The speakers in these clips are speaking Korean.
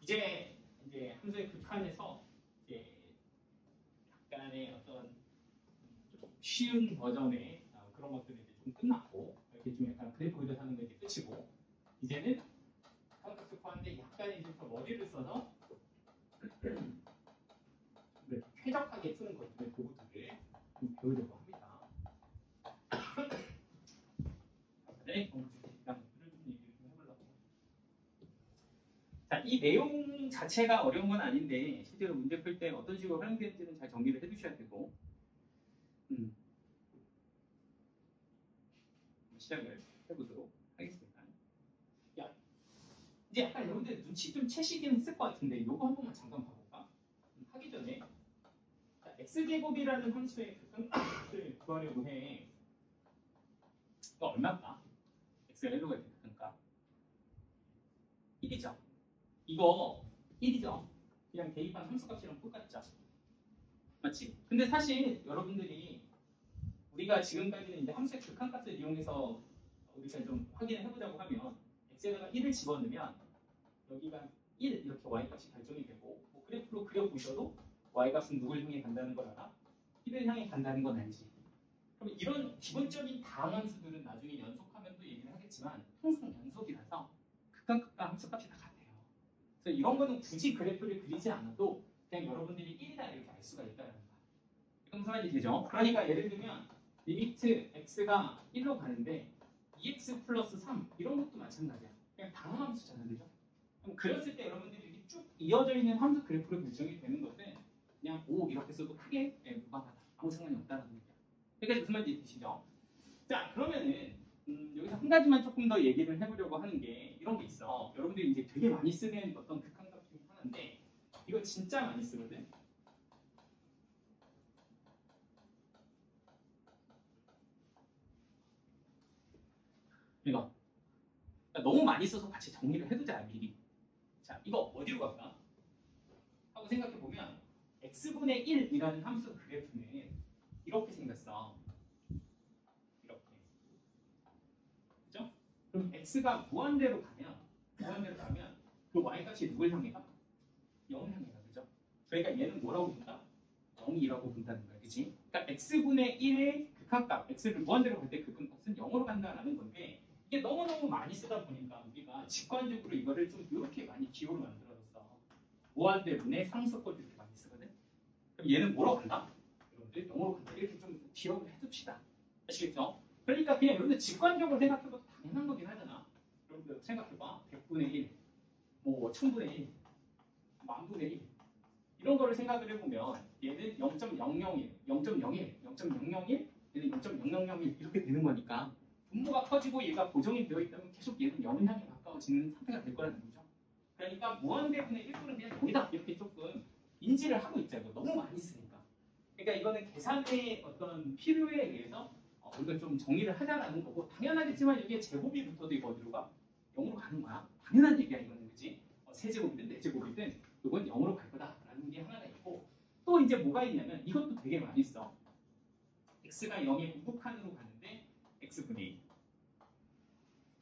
이제 함수의 극한에서 이제 약간의 어떤 좀 쉬운 버전의 그런 것들이 이제 좀 끝났고 이렇게 좀 약간 그래프 그려하는 게 이제 끝이고 이제는 삼각수 구하는데 약간 이제 더 머리를 써서 쾌적하게 쓰는 것들의 도구들을 좀 배우려고 합니다. 네, 자, 이 내용 자체가 어려운 건 아닌데 실제로 문제 풀 때 어떤 식으로 활용되는지는 잘 정리를 해두셔야 되고 시작을 해보도록 하겠습니다. 야, 이제 약간 여러분들 눈치 좀 채시긴 했을 것 같은데 이거 한 번만 잠깐 봐볼까? 하기 전에 자, x제곱이라는 함수의 극한값을 구하려고 해. 이거 얼마일까? x가 1로 갈 때 극한값 1이죠. 이거 1이죠. 그냥 대입한 함수값이랑 똑같죠. 맞지? 근데 사실 여러분들이 우리가 지금까지는 이제 함수의 극한값을 이용해서 우리가 좀 확인을 해보자고 하면 x에다가 1을 집어넣으면 여기가 1 이렇게 y값이 결정이 되고 뭐 그래프로 그려보셔도 y값은 누굴 향해 간다는 걸 알아? 1을 향해 간다는 건 알지. 그럼 이런 기본적인 다항함수들은 나중에 연속하면 또 얘기를 하겠지만 항상 연속이라서 극한값과 함수값이 다 같아요. 그래서 이런 거는 굳이 그래프를 그리지 않아도 그냥 여러분들이 1이다 이렇게 알 수가 있다는 거야. 이건 무슨 말인지 되죠? 그러니까 예를 들면 리미트 x가 1로 가는데 2x 플러스 3 이런 것도 마찬가지야. 그냥 다항함수잖아, 그죠? 그럼 그렸을 때 여러분들이 이렇게 쭉 이어져 있는 함수 그래프로 결정이 되는 것은 그냥 5 이렇게 써도 크게 무방하다. 아무 상관이 없다는 얘기야. 그러니까 무슨 말인지 되시죠? 자, 그러면은 여기서 한 가지만 조금 더 얘기를 해보려고 하는 게 이런 게 있어. 여러분들이 이제 되게 많이 쓰는 어떤 극한값 중에 하나인데 이거 진짜 많이 쓰거든. 이거 너무 많이 써서 같이 정리를 해두자 미리. 자, 이거 어디로 갈까? 하고 생각해보면 x분의 1이라는 함수 그래프는 이렇게 생겼어. 이렇게. 그죠? 그럼 x가 무한대로 가면 그 y값이 누굴 향해 가? 0을 향해 가. 그죠? 그러니까 얘는 뭐라고 본다? 0이라고 본다는 거야. 그치? 그러니까 x분의 1의 극한값, x를 무한대로 갈 때 극한값은 0으로 간다라는 건데 이게 너무너무 많이 쓰다 보니까 우리가 직관적으로 이거를 좀 이렇게 많이 기호로 만들어줬어. 무한대분의 상수꼴 이렇게 많이 쓰거든. 그럼 얘는 뭐로 간다? 여러분들 0으로 간다. 이렇게 좀 기억을 해둡시다. 아시겠죠? 그러니까 그냥 여러분들 직관적으로 생각해봐도 당연한 거긴 하잖아. 여러분들 생각해봐. 100분의 1, 뭐 1000분의 1, 만분의 1 이런 거를 생각을 해보면 얘는 0.001, 0.01, 0.001, 얘는 0.0001 이렇게 되는 거니까 분모가 커지고 얘가 고정이 되어 있다면 계속 얘는 0을 향해 가까워지는 상태가 될 거라는 거죠. 그러니까 무한대분의 1분은 그냥 0이다 이렇게 조금 인지를 하고 있자고. 너무 많이 쓰니까. 그러니까 이거는 계산의 어떤 필요에 의해서 이걸 좀 정리를 하자라는 거고 당연하겠지만 여기에 제곱이 붙어도 이거 어디로 가? 0으로 가는 거야. 당연한 얘기야 이거는. 그치? 세제곱이든 네제곱이든 이건 0으로 갈 거다라는 게 하나가 있고 또 이제 뭐가 있냐면 이것도 되게 많이 써. x가 0의 우극한으로 가는데 x분의 1.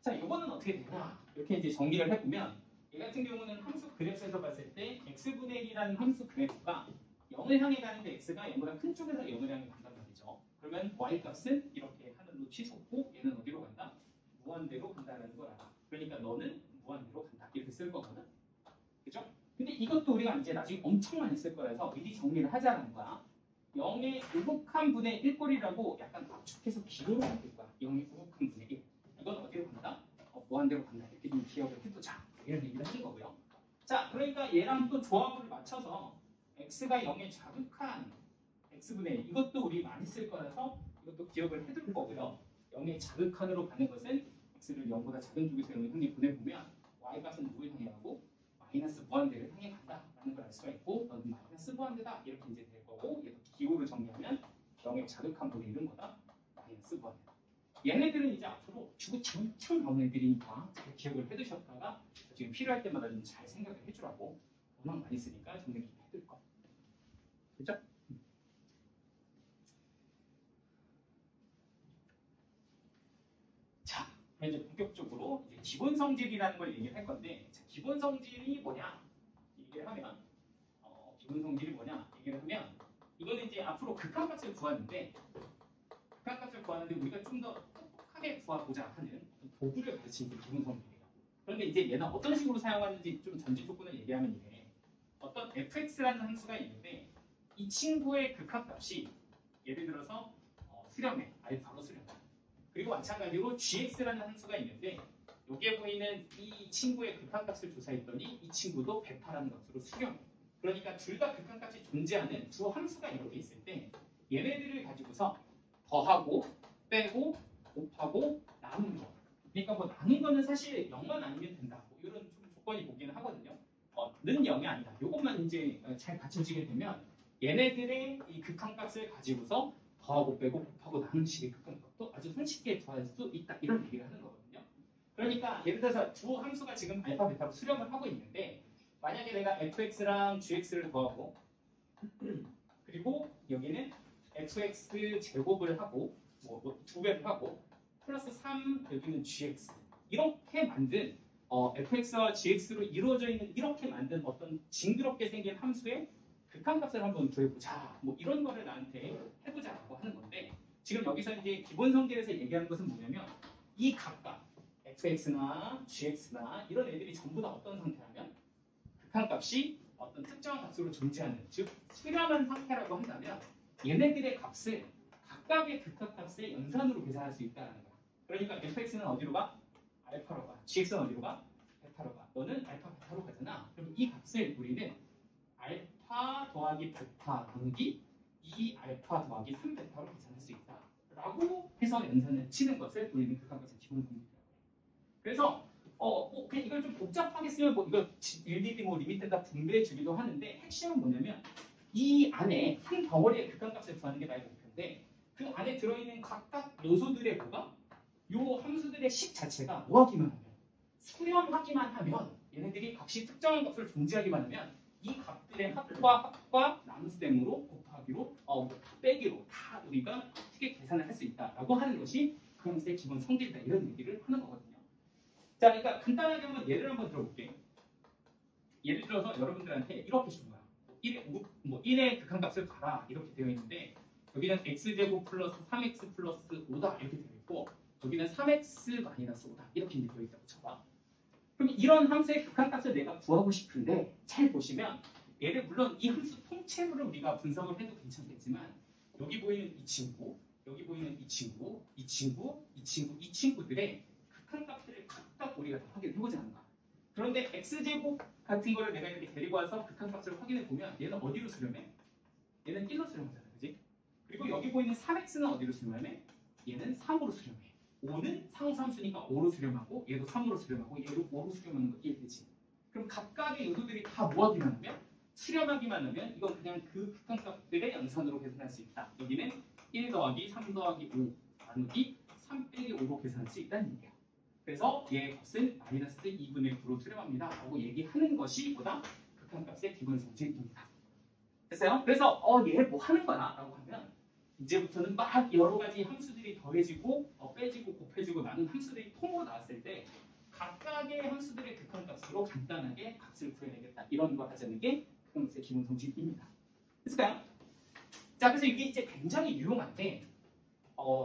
자, 이거는 어떻게 되냐? 이렇게 이제 정리를 해보면 얘 같은 경우는 함수 그래프에서 봤을 때 x분의 1이라는 함수 그래프가 0을 향해 가는데 x가 0보다 큰 쪽에서 0을 향해 간단 말이죠. 그러면 y값은 이렇게 하늘로 치솟고 얘는 어디로 간다? 무한대로 간다는 걸 알아. 그러니까 너는 무한대로 간다. 이렇게 쓸 거거든. 그죠? 근데 이것도 우리가 이제 나중에 엄청 많이 쓸 거라서 미리 정리를 하자는 거야. 0의 우극한 분의 1꼴이라고 약간 압축해서 기호로 만들 거야. 0의 우극한 분의 1. 이건 어디로 간다? 무한대로 간다. 이렇게 좀 기억을 해두자. 이런 얘기를 하는 거고요. 자, 그러니까 얘랑 또 조합을 맞춰서 x가 0의 자극한 x분의 1. 이것도 우리 많이 쓸 거라서 이것도 기억을 해둘 거고요. 0의 자극한으로 가는 것은 x를 0보다 작은 쪽에서 0을 향해 보내보면 y값은 누굴 향해 가고 마이너스 무한대를 향해 간다라는 걸 알 수가 있고 너는 마이너스 무한대다 이렇게 이제 될 거고 얘도 기호를 정리하면 0의 자극한 분의 1은 뭐다? 마이너스 무한대다. 얘네들은 이제 앞으로 주고 장창 나오는 애들이니까 잘 기억을 해두셨다가 지금 필요할 때마다 좀 잘 생각을 해주라고. 워낙 많이 쓰니까 정리 좀 해둘 거. 그죠? 자, 이제 본격적으로 이제 기본 성질이라는 걸 얘기를 할 건데 자, 기본 성질이 뭐냐? 얘기를 하면 기본 성질이 뭐냐 얘기를 하면 이거는 이제 앞으로 극한값을 구하는데 우리가 좀 더 똑똑하게 구하고자 하는 도구를 가르치는 게 기본 성질이에요. 그런데 이제 얘는 어떤 식으로 사용하는지 좀 전제 조건을 얘기하면 이게 어떤 fx라는 함수가 있는데 이 친구의 극한값이 예를 들어서 수렴해 알파로 수렴해. 그리고 마찬가지로 gx라는 함수가 있는데 여기에 보이는 이 친구의 극한값을 조사했더니 이 친구도 베타라는 값으로 수렴해. 그러니까 둘 다 극한값이 존재하는 두 함수가 이렇게 있을 때 얘네들을 가지고서 더하고 빼고 곱하고 나누는 거. 그러니까 뭐 나눈 거는 사실 0만 아니면 된다. 뭐 이런 좀 조건이 보기는 하거든요. 는 0이 아니다. 이것만 이제 잘 갖춰지게 되면 얘네들의 이 극한값을 가지고서 더하고 빼고 곱하고 나누는 식의 극한값도 아주 손쉽게 구할 수 있다. 이런 얘기를 하는 거거든요. 그러니까 예를 들어서 두 함수가 지금 알파, 베타로 수렴을 하고 있는데 만약에 내가 fx랑 gx를 더하고 그리고 여기는 fx 제곱을 하고 뭐 2배를 하고 플러스 3 여기는 gx 이렇게 만든 fx와 gx로 이루어져 있는 이렇게 만든 어떤 징그럽게 생긴 함수의 극한값을 한번 구해보자. 뭐 이런 거를 나한테 해보자라고 하는 건데 지금 여기서 이제 기본 성질에서 얘기하는 것은 뭐냐면 이 각각 fx나 gx나 이런 애들이 전부 다 어떤 상태라면 극한값이 어떤 특정한 값으로 존재하는 즉 수렴한 상태라고 한다면 얘네들의 값을 각각의 극한값의 연산으로 계산할 수 있다는 거야. 그러니까 fx는 어디로 가? 알파로 가. gx는 어디로 가? 베타로 가. 너는 알파, 베타로 가잖아. 그럼 이 값을 우리는 알파 더하기 베타 나누기 2알파 더하기 3베타로 계산할 수 있다. 라고 해서 연산을 치는 것을 우리는 극한값의 기본 성질이라고 해요. 그래서 그냥 이걸 좀 복잡하게 쓰면 뭐 이거 일일이 뭐 리미트에다 분배해 주기도 하는데 핵심은 뭐냐면 이 안에 한 덩어리의 극한값을 구하는 게 나의 목표인데 그 안에 들어있는 각각 요소들의 뭐가 요 함수들의 식 자체가 뭐하기만 하면 수렴하기만 하면 얘네들이 값이 특정한 값을 존재하기만 하면 이 값들의 합과 나눗셈으로 곱하기로 빼기로 다 우리가 쉽게 계산을 할 수 있다라고 하는 것이 그 함수의 기본 성질이다 이런 얘기를 하는 거거든요. 자, 그러니까 간단하게 한번 예를 한번 들어볼게. 예를 들어서 여러분들한테 이렇게 준 거야. 1의 극한값을 봐라 이렇게 되어 있는데 여기는 x제곱 플러스 3x 플러스 5다 이렇게 되어 있고 여기는 3x 마이너스 5다 이렇게 되어 있다고 쳐봐. 그럼 이런 함수의 극한값을 내가 구하고 싶은데 잘 보시면 얘를 물론 이 함수 통째로를 우리가 분석을 해도 괜찮겠지만 여기 보이는 이 친구, 여기 보이는 이 친구, 이 친구, 이 친구, 이 친구들의 극한값들을 각각 우리가 다 확인해보자는 거야. 그런데 x제곱 같은 거를 내가 이렇게 데리고 와서 극한값을 확인해 보면 얘는 어디로 수렴해? 얘는 1로 수렴하잖아, 그지? 그리고 여기 보이는 3x는 어디로 수렴해? 얘는 3으로 수렴해. 5는 상수함수니까 5로 수렴하고 얘도 3으로 수렴하고 얘도 5로 수렴하는 거 이해되지? 그럼 각각의 요소들이 다 뭐하기만 하면? 수렴하기만 하면 이건 그냥 그 극한값들의 연산으로 계산할 수 있다. 여기는 1 더하기 3 더하기 5 나누기 3 빼기 5로 계산할 수 있다는 얘기야. 그래서 얘의 값은 마이너스 2분의 9로 수렴합니다. 라고 얘기하는 것이 뭐다? 극한값의 기본 성질입니다. 됐어요? 그래서 얘 뭐 하는 거나? 라고 하면 이제부터는 막 여러 가지 함수들이 더해지고 빼지고 곱해지고 나눈 함수들이 통으로 나왔을 때 각각의 함수들의 극한값으로 간단하게 값을 구해내겠다. 이런 거 하자는 게 극한값의 기본 성질입니다. 됐을까요? 자, 그래서 이게 이제 굉장히 유용한데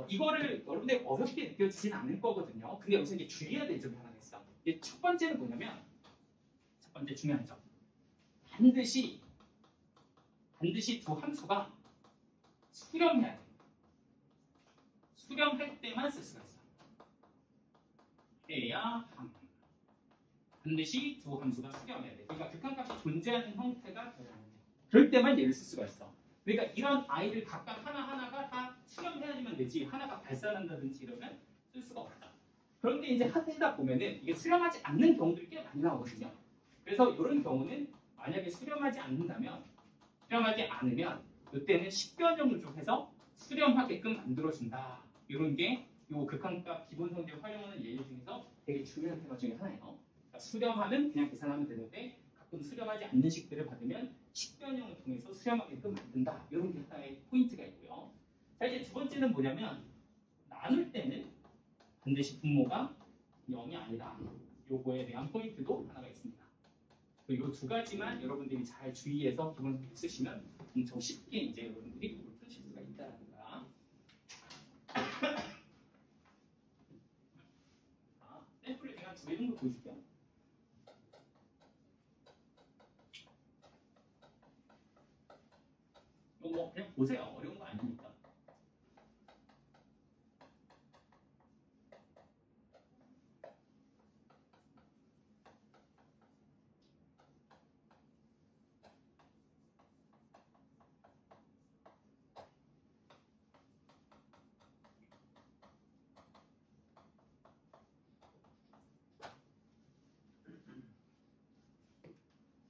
이거를 여러분들 어렵게 느껴지진 않을 거거든요. 근데 여기서 이제 주의해야 될 점이 하나가 있어. 이게 첫 번째는 뭐냐면 첫 번째 중요한 점. 반드시 두 함수가 수렴해야 돼. 수렴할 때만 쓸 수가 있어. 해야 함. 반드시 두 함수가 수렴해야 돼. 그러니까 극한값이 존재하는 형태가 되어야 돼. 그럴 때만 얘를 쓸 수가 있어. 그러니까 이런 아이들 각각 하나하나가 다 수렴해야지만 되지 하나가 발산한다든지 이러면 쓸 수가 없다. 그런데 이제 하다 보면은 이게 수렴하지 않는 경우들이 꽤 많이 나오거든요. 그래서 이런 경우는 만약에 수렴하지 않는다면 수렴하지 않으면 이때는 식변형을 좀 해서 수렴하게끔 만들어준다. 이런 게 이 극한값 기본 성질 활용하는 예제 중에서 되게 중요한 테마 중에 하나예요. 그러니까 수렴하면 그냥 계산하면 되는데 가끔 수렴하지 않는 식들을 받으면 식변형을 통해서 수렴하게끔 만든다. 이런 게 하나의 포인트가 있고요. 자, 이제 두 번째는 뭐냐면 나눌 때는 반드시 분모가 0이 아니다. 요거에 대한 포인트도 하나가 있습니다. 이 두 가지만 여러분들이 잘 주의해서 기본 쓰시면 엄청 쉽게 이제 여러분들이 이걸 푸실 수가 있다는 거야. 자, 샘플을 제가 2개 정도 보여줄게요. 이거 뭐 그냥 보세요. 어려운 거 아니니까.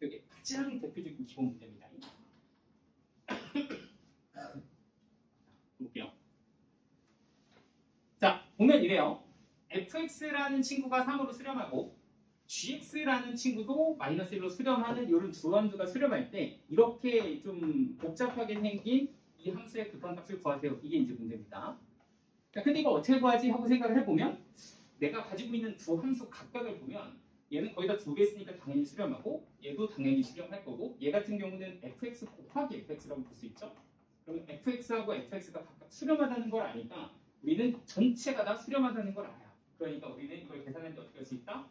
이게 가장 대표적인 기본 문제입니다. 볼게요. 자, 보면 이래요. fx라는 친구가 3으로 수렴하고 gx라는 친구도 마이너스 1로 수렴하는 이런 두 함수가 수렴할 때 이렇게 좀 복잡하게 생긴 이 함수의 극한값을 구하세요. 이게 이제 문제입니다. 자, 근데 이거 어떻게 구하지 하고 생각을 해보면 내가 가지고 있는 두 함수 각각을 보면 얘는 거의 다 2개 있으니까 당연히 수렴하고 얘도 당연히 수렴할 거고 얘 같은 경우는 fx 곱하기 fx라고 볼 수 있죠. 그러면 fx하고 fx가 각각 수렴하다는 걸 아니까 우리는 전체가 다 수렴하다는 걸 알아요. 그러니까 우리는 이걸 계산할 때 어떻게 할 수 있다?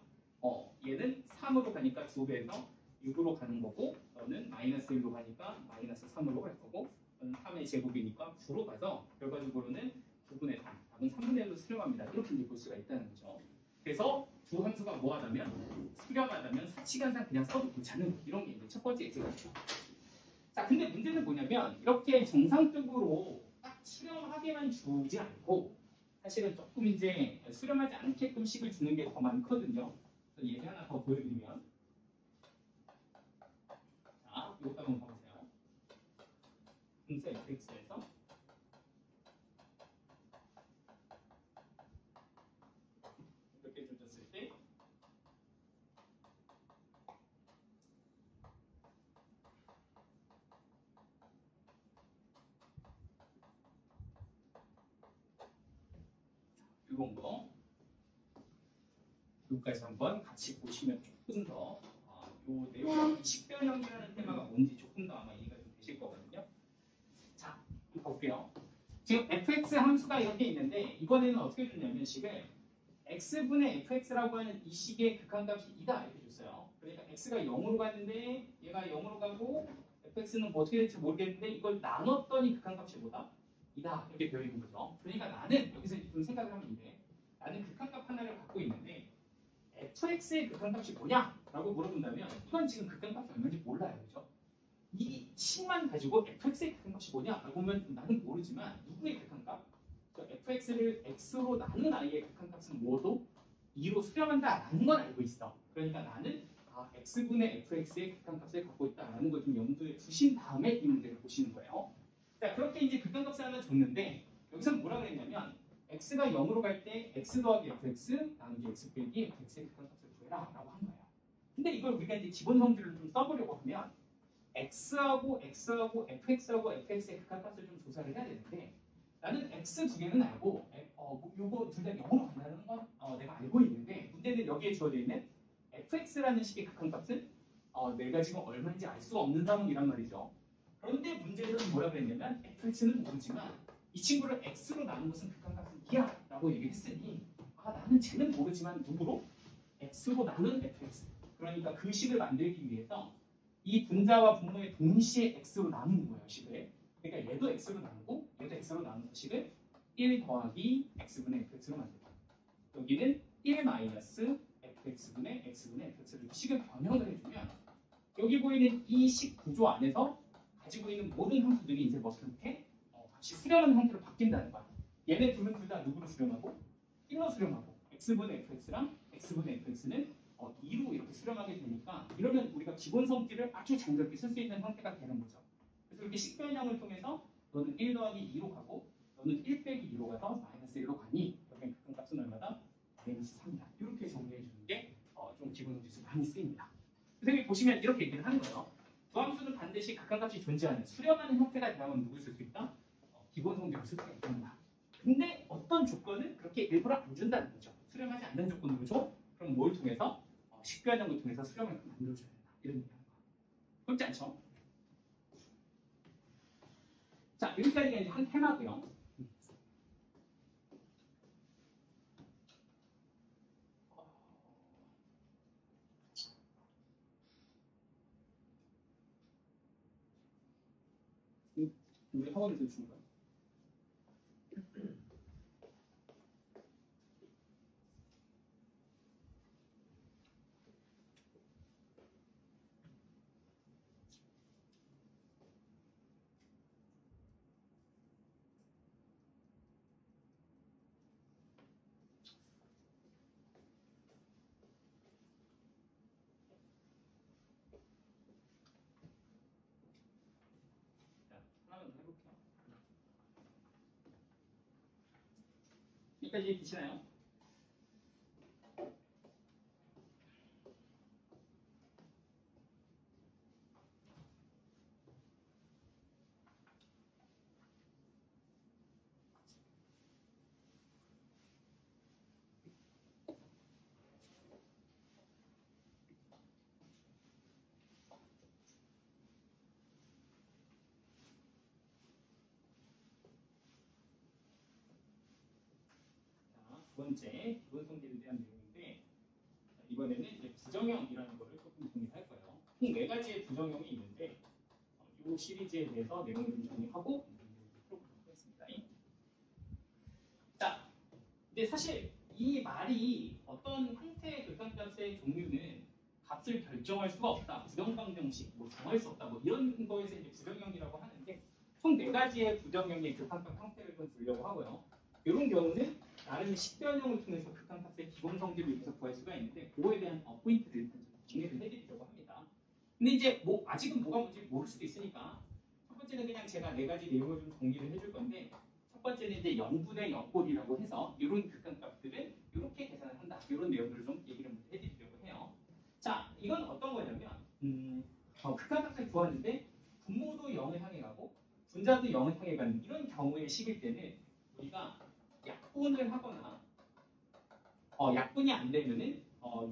얘는 3으로 가니까 2배에서 6으로 가는 거고 너는 마이너스 1로 가니까 마이너스 3으로 갈 거고 너는 3의 제곱이니까 9로 가서 결과적으로는 9분의 3, 답은 3분의 1로 수렴합니다. 이렇게 이제 볼 수가 있다는 거죠. 그래서 두 함수가 뭐하다면 수렴하다면 사치관상 그냥 써도 괜찮은 이런 게 이제 첫 번째 예제거든요. 자, 근데 문제는 뭐냐면 이렇게 정상적으로 딱 수렴하게만 주지 않고 사실은 조금 이제 수렴하지 않게끔 식을 주는 게 더 많거든요. 그래서 예제 하나 더 보여드리면 자, 이것도 한번 봐보세요. 분수 fx에서 이렇게 줘줬을 때 이런 거 여기까지 한번 같이 보시면 조금 더 요 내용 식변형이라는 테마가 뭔지 조금 더 아마 이해가 좀 되실 거거든요. 자, 한번 볼게요. 지금 fx 함수가 이렇게 있는데 이번에는 어떻게 줬냐면 식을 x분의 fx라고 하는 이 식의 극한값이 2다 이렇게 줬어요. 그러니까 x가 0으로 갔는데 얘가 0으로 가고 fx는 뭐 어떻게 될지 모르겠는데 이걸 나눴더니 극한값이 뭐다? 2다 이렇게 되어 있는 거죠. 그러니까 나는 여기서 좀 생각을 하면 이래. 나는 극한값 하나를 갖고 있는데 fx의 극한값이 뭐냐? 라고 물어본다면 이건 지금 극한값이 얼마인지 몰라요. 그죠? 이 식만 가지고 fx의 극한값이 뭐냐? 라고 하면 나는 모르지만 누구의 극한값? fx를 x로 나눈 i의 극한값은 뭐도 2로 수렴한다라는 건 알고 있어. 그러니까 나는 x분의 fx의 극한값을 갖고 있다라는 걸 좀 염두에 두신 다음에 이 문제를 보시는 거예요. 자, 그렇게 이제 극한값을 하나 줬는데 여기서 뭐라 그랬냐면 x가 0으로 갈 때 x 더하기 fx 나누기 x 빼기 fx의 극한값을 구해라 라고 한 거예요. 근데 이걸 우리가 이제 기본 성질을 좀 써보려고 하면 x하고 fx하고 fx의 극한값을 좀 조사를 해야 되는데 나는 x 두 개는 알고 요거 둘 다 0으로 간다는 건 내가 알고 있는데 문제는 여기에 주어져 있는 fx라는 식의 극한값은 내가 지금 얼마인지 알 수가 없는 상황이란 말이죠. 그런데 문제는 뭐라 그랬냐면 fx는 모르지만 이 친구를 x로 나눈 것은 극한값은 2야 라고 얘기했으니 나는 쟤는 모르지만 누구로? x로 나눈 fx. 그러니까 그 식을 만들기 위해서 이 분자와 분모의 동시에 x로 나누는 거예요. 식을. 그러니까 얘도 x로 나누고 얘도 x로 나눈 식을 1 더하기 x분의 fx로 만들고 여기는 1 마이너스 fx분의 x분의 fx를 식을 변형을 해주면 여기 보이는 이 식 구조 안에서 가지고 있는 모든 함수들이 이제 어떻게 값이 수렴하는 형태로 바뀐다는 거야. 얘네 둘은 둘 다 누구로 수렴하고 1로 수렴하고 x분의 fx랑 x분의 fx는 2로 이렇게 수렴하게 되니까 이러면 우리가 기본 성질을 아주 장넓게 쓸 수 있는 형태가 되는 거죠. 그래서 이렇게 식변형을 통해서 너는 1 더하기 2로 가고 너는 1 빼기 2로 가서 마이너스 1로 가니 여기는 극한값은 얼마다? 마이너스 3이다. 이렇게 정리해 주는 게 좀 기본 성질에서 많이 쓰입니다. 선생님이 보시면 이렇게 얘기를 하는 거예요. 두 함수는 반드시 극한값이 존재하는 수렴하는 형태가 되면 누굴 쓸 수 있다? 기본 성질을 쓸 수가 있다. 근데 어떤 조건은 그렇게 일부러 안 준다는 거죠. 수렴하지 않는 조건으로 줘? 그럼 뭘 통해서? 식변형을 통해서 수렴을 만들어줘야 된다. 이런 얘기하는 거야. 그렇지 않죠? 자, 여기까지가 이제 한 테마고요. 우리 학원에서 주는 거야. 하나만 더 해볼게요. 여기까지 계시나요? 두 번째 기본 성질에 대한 내용인데 이번에는 이제 부정형이라는 거를 조금 정리할 거예요. 총 4가지의 부정형이 있는데 이 시리즈에 대해서 내용을 좀 정리하고 풀어보도록 하겠습니다. 자, 근데 사실 이 말이 어떤 형태의 극한값의 종류는 값을 결정할 수가 없다. 부정방정식, 뭐 정할 수 없다. 뭐 이런 거에서 이제 부정형이라고 하는데 총 4가지의 부정형의 극한값 형태를 좀 보려고 하고요. 이런 경우는 나름 식변형을 통해서 극한값의 기본 성질을 여기서 구할 수가 있는데 그거에 대한 포인트를 정리를 해드리려고 합니다. 근데 이제 뭐 아직은 뭐가 뭔지 모를 수도 있으니까 첫 번째는 그냥 제가 4가지 내용을 좀 정리를 해줄 건데 첫 번째는 이제 0분의 0꼴이라고 해서 이런 극한값들은 이렇게 계산을 한다. 이런 내용들을 좀 얘기를 해드리려고 해요. 자, 이건 어떤 거냐면 극한값을 구하는데 분모도 0을 향해 가고 분자도 0을 향해 가는 이런 경우의 식일 때는 우리가 약분을 하거나 약분이 안 되면은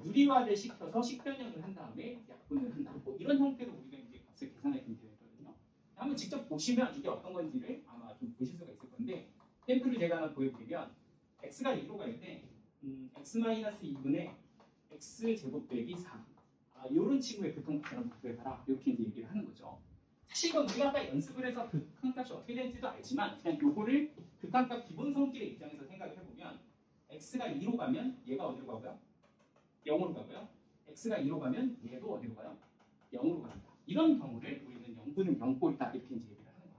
유리화를 시켜서 식변형을 한 다음에 약분을 한다. 뭐 이런 형태로 우리가 이제 값을 계산할 수 있거든요. 한번 직접 보시면 이게 어떤 건지를 아마 좀 보실 수가 있을 건데 샘플을 제가 하나 보여드리면 x가 2로 갈 때 x-2분의 x제곱 빼기 4 이런 식의 극한값을 한번 구해봐라. 이렇게 이제 얘기를 하는 거죠. 사실 이건 우리가 아까 연습을 해서 극한값이 어떻게 되는지도 알지만 그냥 요거를 극한값 기본 성질의 입장에서 생각을 해보면 x가 2로 가면 얘가 어디로 가고요? 0으로 가고요. x가 2로 가면 얘도 어디로 가요? 0으로 갑니다. 이런 경우를 우리는 0분의 0꼴이다 이렇게 이제 얘기를 하는 거예요.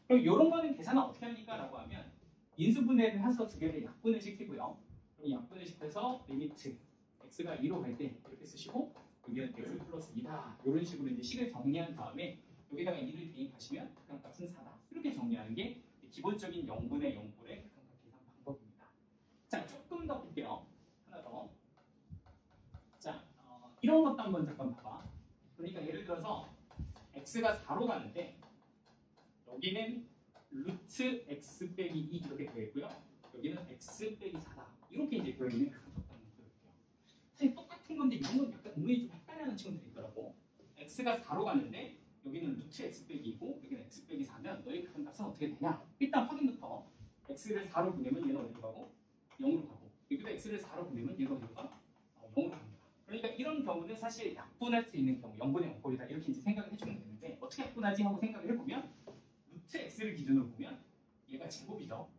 그럼 이런 거는 계산을 어떻게 합니까? 라고 하면 인수분해를 해서 두 개를 약분을 시키고요. 그럼 약분을 시켜서 리미트 x가 2로 갈 때 이렇게 쓰시고 여기는 x 플러스 2다 이런 식으로 이제 식을 정리한 다음에 여기다가 2를 대입하시면 극한값은 4다. 이렇게 정리하는 게 기본적인 0분의 0꼴의 극한값 계산 방법입니다. 자, 조금 더 볼게요. 하나 더. 자, 이런 것도 한번 잠깐 봐봐. 그러니까 예를 들어서 x가 4로 가는데 여기는 루트 x 빼기 2 이렇게 되겠고요. 여기는 x 빼기 4다. 이렇게 이제 되어있는 극한값 방법을 볼게요. 사실 똑같은 건데 이런 건 약간 은근히 좀 헷갈려하는 친구들이 있더라고. x가 4로 가는데 여기는 루트 x 빼기 2고 여기는 x 빼기 4면 너희 극한값은 어떻게 되냐? 일단 확인부터 x를 4로 보내면 얘는 어디로 가고? 0으로 가고 여기도 x를 4로 보내면 얘가 어디로 가? 0으로 갑니다. 그러니까 이런 경우는 사실 약분할 수 있는 경우 0분의 0꼴이다 이렇게 이제 생각을 해주면 되는데 어떻게 약분하지 하고 생각을 해보면 루트 x를 기준으로 보면 얘가 제곱이죠.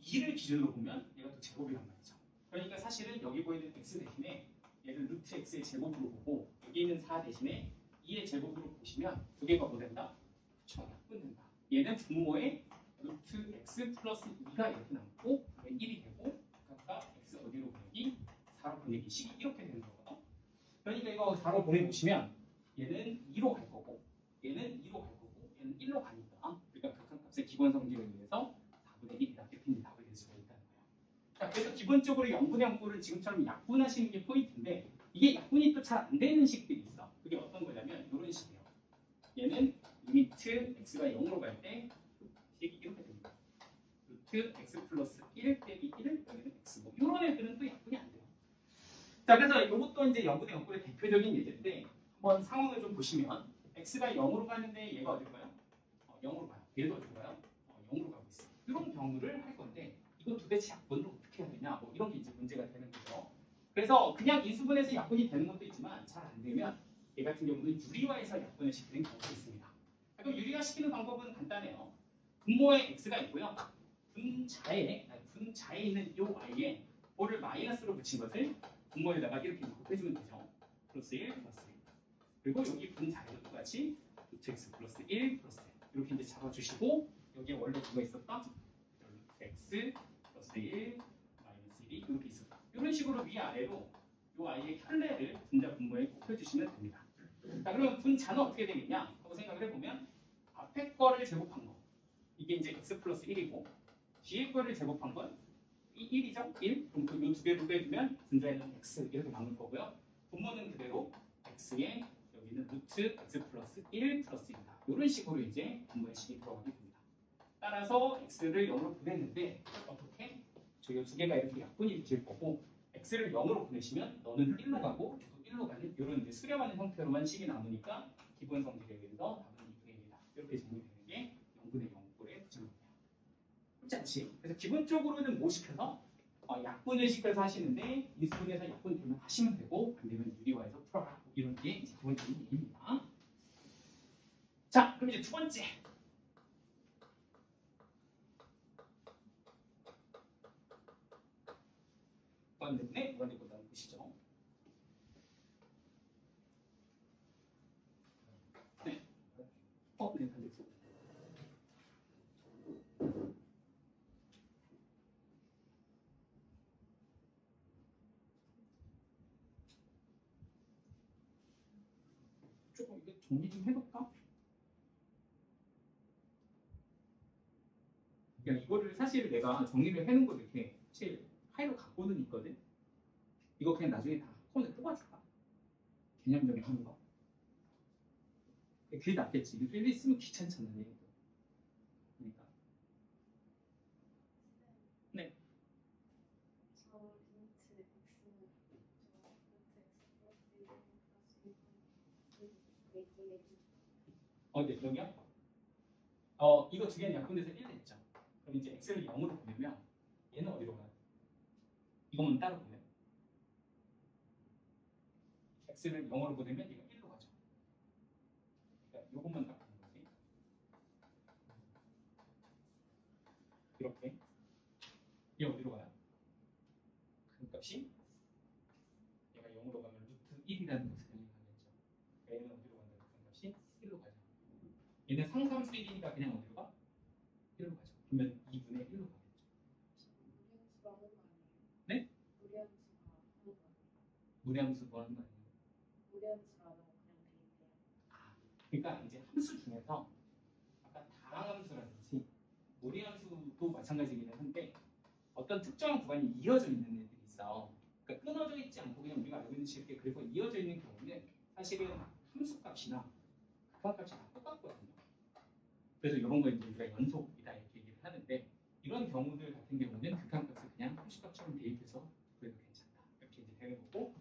2를 기준으로 보면 얘가 또 제곱이란 말이죠. 그러니까 사실은 여기 보이는 x 대신에 얘를 루트 x의 제곱으로 보고 여기 있는 4 대신에 2의 제곱으로 보시면 두 개가 뭐 된다? 그쵸, 약분된다. 얘는 분모에 루트 x 플러스 2가 이렇게 남고 1이 되고 각각 x 어디로 보내기? 4로 보내기 식이 이렇게 되는 거거든. 그러니까 이거 4로 보내보시면 얘는 2로 갈 거고 얘는 2로 갈 거고 얘는 1로 가니까 우리가 극한값의 기본 성질에 의해서 4분의 1이다. 이렇게 이제 답을 낼 수가 있다는 거예요. 자, 그래서 기본적으로 0분의 0꼴을 지금처럼 약분하시는 게 포인트인데 이게 약분이 또 잘 안 되는 식들이 있어. 그게 어떤 거냐면 이런 식이에요. 얘는 리미트 x가 0으로 갈 때 식이 이렇게 됩니다. 루트 x 플러스 1 빼기 1 여기는 x고 이런 애들은 또 약분이 안 돼요. 자, 그래서 이것도 이제 0분의 0꼴의 대표적인 예제인데 한번 상황을 좀 보시면 x가 0으로 가는데 얘가 어디로 가요? 0으로 가요. 얘도 어디로 가요? 0으로 가고 있어요. 이런 경우를 할 건데 이거 도대체 약분을 어떻게 해야 되냐? 뭐 이런 게 이제 문제가 되는 거죠. 그래서 그냥 인수분해서 약분이 되는 것도 있지만 잘 안 되면 얘 같은 경우는 유리화해서 약분을 시키는 경우도 있습니다. 그럼 유리화 시키는 방법은 간단해요. 분모에 x가 있고요. 분자에 있는 요 y에 뭐를 마이너스로 붙인 것을 분모에다가 이렇게 곱해주면 되죠. 플러스 1 플러스 1. 그리고 여기 분자에도 똑같이 x 플러스 1 플러스 1 이렇게 이제 잡아주시고 여기에 원래 뭐가 있었다? x 플러스 1 마이너스 1이 이렇게 있었다. 이런 식으로 위아래로 요 i의 켤레를 분자 분모에 곱해주시면 됩니다. 자, 그러면 분자는 어떻게 되겠냐 하고 생각을 해보면 앞에 거를 제곱한 거 이게 이제 x 플러스 1이고 뒤에 거를 제곱한 건 1이죠? 1? 그럼 그 두 개를 빼주면 분자에는 x 이렇게 남을 거고요. 분모는 그대로 x에 여기는 루트 x 플러스 1 플러스 1이다. 이런 식으로 이제 분모의 식이 들어가게 됩니다. 따라서 x를 0으로 보냈는데 어떻게? 저희 두 개가 이렇게 약분이 될 거고 x를 0으로 보내시면 너는 1로 가고 계속 1로 가는 이런 이제 수렴하는 형태로만 식이 남으니까 기본 성질에 의해서 답은 2분의 1이다. 이렇게 정리되는 게 0분의 0꼴의 부정입니다. 그렇지 않지? 그래서 기본적으로는 뭐 시켜서 약분을 시켜서 하시는데 인수분해서 약분 되면 하시면 되고 안 되면 유리화해서 풀어라. 이런 게 이제 기본적인 얘기입니다. 자, 그럼 이제 두 번째. 무한대분의 무한대꼴다는 뜻이죠. 네. 네, 반대쪽. 조금 이거 정리 좀 해볼까? 그러니까 이거를 사실 내가 정리를 해놓은 거 이렇게 사실 파일로 갖고는 있거든. 이거 그냥 나중에 다 폰에 뽑아줄까? 개념 정리하는 거. 그게 낫겠지. 이거 일일이 쓰면 귀찮잖아. 얘도. 그러니까. 네. 네, 여기요? 이거 두 개는 약분돼서 1 됐죠. 그럼 이제 x를 0으로 보내면 얘는 어디로 가요? 이거만 따로 보내. x를 0으로 보내면 얘가 1로 가죠. 그러니까 요것만 딱 보는 거지. 이렇게. 얘 어디로 가요? 큰 값이 얘가 0으로 가면 루트 1이라는 것을 가능하겠죠. 얘는 어디로 간다는 큰 값이 1로 가죠. 얘는 상삼수이니까 그냥 어디로 가? 1로 가죠. 그러면 2분의 1로 가겠죠. 네? 무리함수 뭐 하는 거 아니에요? 그러니까 이제 함수 중에서 아까 다항함수라든지 무리함수도 마찬가지이긴 한데 어떤 특정한 구간이 이어져 있는 애들이 있어. 그러니까 끊어져 있지 않고 그냥 우리가 알고 있는 식의 그래프가 이어져 있는 경우는 사실은 함수값이나 극한값이 다 똑같거든요. 그래서 이런 거 이제 우리가 연속이다 이렇게 얘기를 하는데 이런 경우들 같은 경우는 극한값을 그냥 함수값처럼 대입해서 그래도 괜찮다 이렇게 이제 되는 거고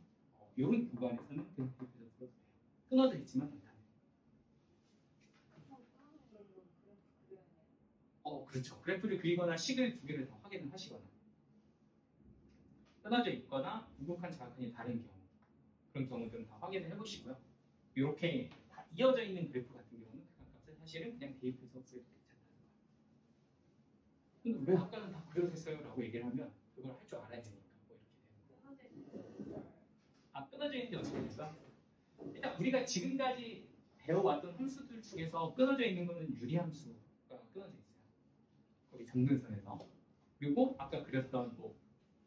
이런 구간에서는 그냥 대입해서 풀어도 돼요. 끊어져 있지만 않다. 그렇죠. 그래프를 그리거나 식을 두 개를 다 확인을 하시거나 끊어져 있거나 우극한 자극한이 다른 경우 그런 경우들은 다 확인을 해보시고요. 이렇게 다 이어져 있는 그래프 같은 경우는 극한값을 사실은 그냥 대입해서 구해도 괜찮다는 거예요. 근데 왜 아까는 다 구별했어요? 라고 얘기를 하면 그걸 할 줄 알아야 되니까 뭐 이렇게 되는 거예요. 끊어져 있는지 어떻게 됐어? 일단 우리가 지금까지 배워왔던 함수들 중에서 끊어져 있는 거는 유리함수가 끊어져 있어요. 거기 정근선에서. 그리고 아까 그렸던 뭐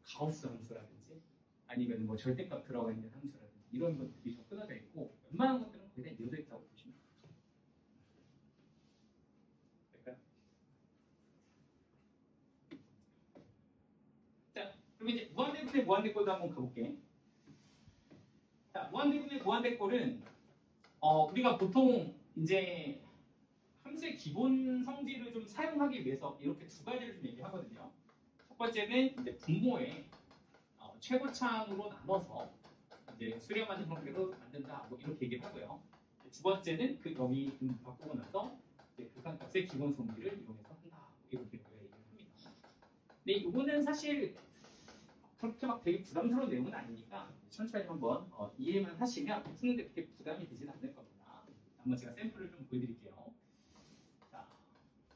가우스 함수라든지 아니면 뭐 절대값 들어가 있는 함수라든지 이런 것들이 좀 끊어져 있고 웬만한 것들은 거의 다 이어져 있다고 보시면 돼요. 될까요? 자, 그럼 이제 무한대분의 무한대꼴도 한번 가볼게. 자, 무한대분의 무한대꼴은 우리가 보통 이제 함수의 기본 성질을 좀 사용하기 위해서 이렇게 두 가지를 좀 얘기하거든요. 첫 번째는 이제 분모에 최고차항으로 나눠서 이제 수렴하는 형태로 만든다. 뭐 이렇게 얘기를 하고요. 두 번째는 그 영이 바꾸고 나서 이제 극한값의 기본 성질을 이용해서 한다. 뭐 이렇게 얘기를 합니다. 근데 이거는 사실 그렇게 막 되게 부담스러운 내용은 아니니까 천천히 한번 이해만 하시면 푸는데 그렇게 부담이 되진 않을 겁니다. 한번 제가 샘플을 좀 보여드릴게요. 자,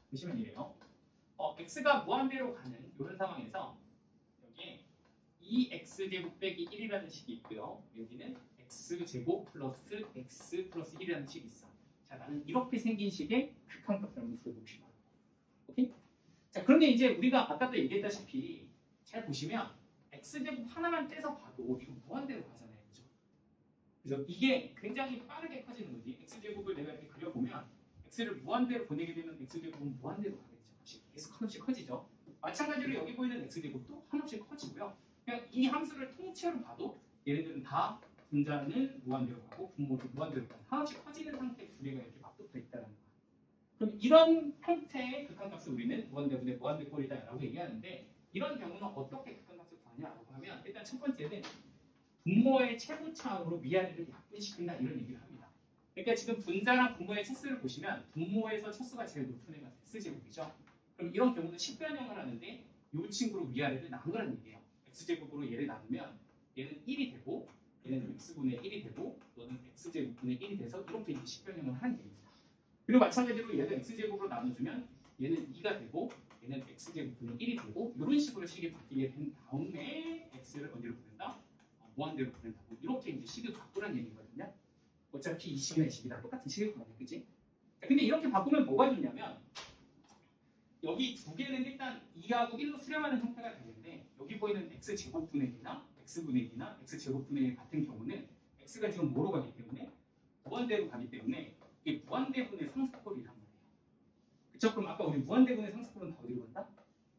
보시면 이래요. x가 무한대로 가는 이런 상황에서 여기에 2x제곱 빼기 1이라는 식이 있고요. 여기는 x제곱 플러스 x 플러스 1이라는 식이 있어. 자, 나는 이렇게 생긴 식의 극한값을 한번 구해봅시다. 오케이? 자, 그런데 이제 우리가 아까도 얘기했다시피 잘 보시면 x제곱 하나만 떼서 봐도 이거 무한대로 가잖아요. 그죠? 그래서 이게 굉장히 빠르게 커지는 거지. x제곱을 내가 이렇게 그려보면 x를 무한대로 보내게 되면 x제곱은 무한대로 가겠죠. 계속 한없이 커지죠. 마찬가지로 여기 보이는 x제곱도 한없이 커지고요. 그냥 이 함수를 통째로 봐도 얘네들은 다 분자는 무한대로 가고 분모도 무한대로 가고 한없이 커지는 상태의 두 개가 이렇게 맞붙어 있다는 거예요. 그럼 이런 형태의 극한값을 우리는 무한대분의 무한대꼴이다라고 얘기하는데 이런 경우는 어떻게 극한값을 구하냐라고 하면 일단 첫 번째는 분모의 최고차항으로 위아래를 약분시킨다 이런 얘기를 합니다. 그러니까 지금 분자랑 분모의 차수를 보시면 분모에서 차수가 제일 높은 애가 x제곱이죠. 그럼 이런 경우는 식변형을 하는데 이 친구로 위아래를 나누라는 얘기예요. x제곱으로 얘를 나누면 얘는 1이 되고 얘는 x분의 1이 되고 또는 x제곱분의 1이 돼서 이렇게 이제 식변형을 하는 얘기입니다. 그리고 마찬가지로 얘를 x제곱으로 나눠주면 얘는 2가 되고 얘는 x제곱분의 1이 되고 이런 식으로 식이 바뀌게 된 다음에 x를 어디로 보낸다? 무한대로 보낸다. 이렇게 이제 식을 바꾸라는 얘기거든요. 어차피 이 식이나 이 식이 다 똑같은 식일 거예요. 그치? 근데 이렇게 바꾸면 뭐가 좋냐면 여기 두 개는 일단 2하고 1로 수렴하는 형태가 되는데 여기 보이는 x제곱분의 1이나 x분의 2나 x제곱분의 1 같은 경우는 x가 지금 뭐로 가기 때문에 무한대로 가기 때문에 이게 무한대분의 상수꼴이란 말이에요. 그쵸? 그럼 아까 우리 무한대분의 상수꼴은 다 어디로 간다?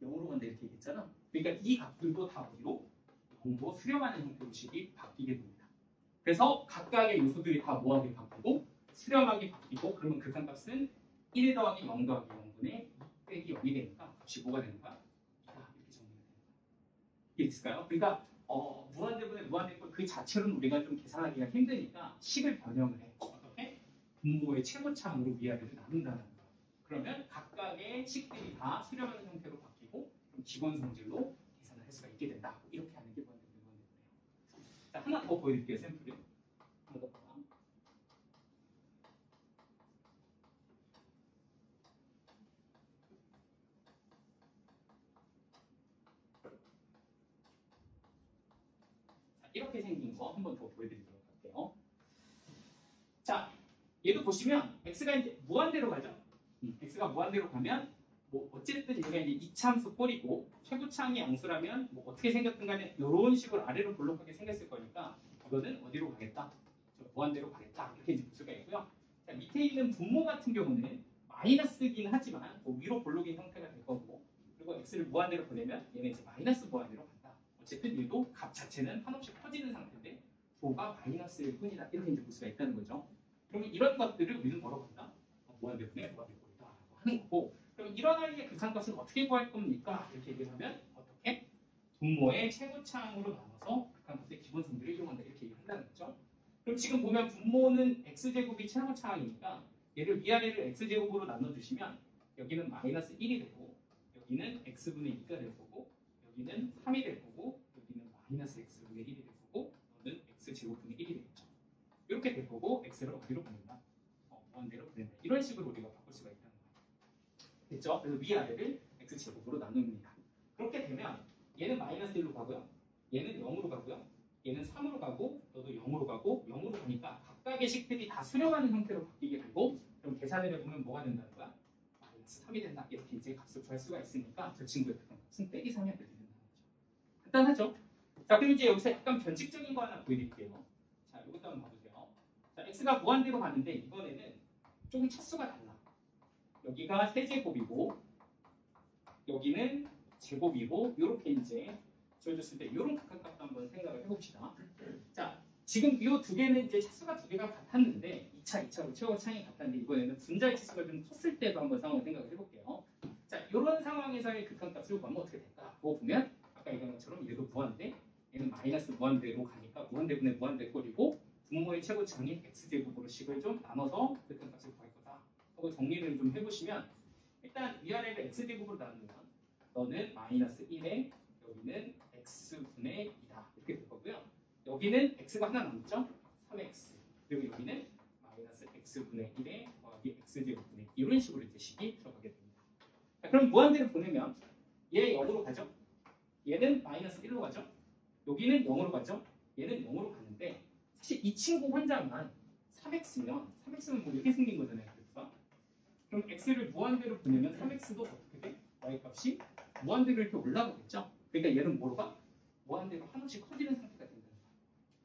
0으로 간다 이렇게 얘기했잖아. 그러니까 이 값들도 다 어디로? 0로 수렴하는 형태로 식이 바뀌게 됩니다. 그래서 각각의 요소들이 다 뭐하게 바뀌고 수렴하게 바뀌고 그러면 극한값은 1 더하기 0 더하기 0분의 2 빼기 0이 되니까 값이 뭐가 되는 거야? 이렇게 정리가 되는 거야. 이게 있을까요? 그러니까 무한대분의 무한대꼴 그 자체로는 우리가 좀 계산하기가 힘드니까 식을 변형을 해. 어떻게? 분모의 최고차항으로 위아래를 나눈다는 거야. 그러면 각각의 식들이 다 수렴하는 형태로 바뀌고 기본 성질로 계산을 할 수가 있게 된다. 이렇게 하는 게 무한대분의 무한대꼴이에요. 자, 하나 더 보여드릴게요. 샘플을. 하나 더 봐. 이렇게 생긴 거 한 번 더 보여드리도록 할게요. 자, 얘도 보시면 x가 이제 무한대로 가죠. x가 무한대로 가면 뭐 어쨌든 얘가 이제 이차함수 꼴이고 최고차항이 양수라면 뭐 어떻게 생겼든 간에 이런 식으로 아래로 볼록하게 생겼을 거니까 이거는 어디로 가겠다? 무한대로 가겠다. 이렇게 이제 볼 수가 있고요. 자, 밑에 있는 분모 같은 경우는 마이너스긴 하지만 뭐 위로 볼록인 형태가 될 거고 그리고 x를 무한대로 보내면 얘는 이제 마이너스 무한대로 간다. 어쨌든 얘도 값 자체는 한없이 커지는 상태인데 도가 마이너스일 뿐이다. 이렇게 이제 볼 수가 있다는 거죠. 그러면 이런 것들을 우리는 뭐라고 한다? 무한대분의 무한대꼴이다 하는 거고 그럼 이런 아이의 극한값은 어떻게 구할 겁니까? 이렇게 얘기를 하면 어떻게? 분모의 최고차항으로 나눠서 극한값의 기본 성질을 이용한다. 이렇게 얘기를 한다는 거죠. 그럼 지금 보면 분모는 x제곱이 최고차항이니까 얘를 위아래를 x제곱으로 나눠주시면 여기는 마이너스 1이 되고 여기는 x분의 2가 될 거고 여기는 3이 될 거고 여기는 마이너스 x분의 1이 될 거고 너는 x제곱분의 1이 되겠죠. 이렇게 될 거고 x를 어디로 보낸다? 무한대로 보낸다. 이런 식으로 우리가 바꿀 수가 있다는 거예요. 됐죠? 그래서 위아래를 x제곱으로 나눕니다. 그렇게 되면 얘는 마이너스 1로 가고요. 얘는 0으로 가고요. 얘는 3으로 가고 너도 0으로 가고 0으로 가니까 각각의 식들이 다 수렴하는 형태로 바뀌게 되고 그럼 계산을 해보면 뭐가 된다는 거야? 마이너스 3이 된다. 이렇게 이제 값을 구할 수가 있으니까 저 친구의 값은 빼기 3이 되게 된다는 거죠. 간단하죠? 자, 그럼 이제 여기서 약간 변칙적인 거 하나 보여드릴게요. 자, 이것도 한번 봐주세요. 자, x가 무한대로 가는데 이번에는 조금 차수가 달라. 여기가 세제곱이고 여기는 제곱이고 이렇게 이제 지어줬을 때 이런 극한값도 한번 생각을 해봅시다. 자, 지금 이 두 개는 이제 차수가 두 개가 같았는데 2차, 2차로 최고차항이 같았는데 이번에는 분자의 치수가 좀 컸을 때도 한번 상황을 생각을 해볼게요. 자, 이런 상황에서의 극한값을 구하면 어떻게 될까? 보면 아까 얘기한 것처럼 얘도 무한대, 얘는 마이너스 무한대로 가니까 아까 무한대분의 무한대꼴이고 분모의 최고차항인 x제곱으로 식을 좀 나눠서 극한값을 구할 거다 하고 정리를 좀 해보시면 일단 위아래를 x제곱으로 나누면 너는 마이너스 1에 여기는 x분의 2다 이렇게 될 거고요. 여기는 x가 하나 남죠? 3x 그리고 여기는 마이너스 x분의 1에 더하기 x제곱분의 2 이런 식으로 이제 식이 들어가게 됩니다. 자, 그럼 무한대를 보내면 얘 0으로 가죠? 얘는 마이너스 1로 가죠? 여기는 0으로 가죠? 얘는 0으로 가는데 사실 이 친구 혼자만 3x면 3x는 뭐 이렇게 생긴 거잖아요. 그래서 그럼 x를 무한대로 보내면 3x도 어떻게 돼? y값이 무한대로 이렇게 올라가겠죠? 그러니까 얘는 뭐로 가? 무한대로 한없이 커지는 상태가 된다.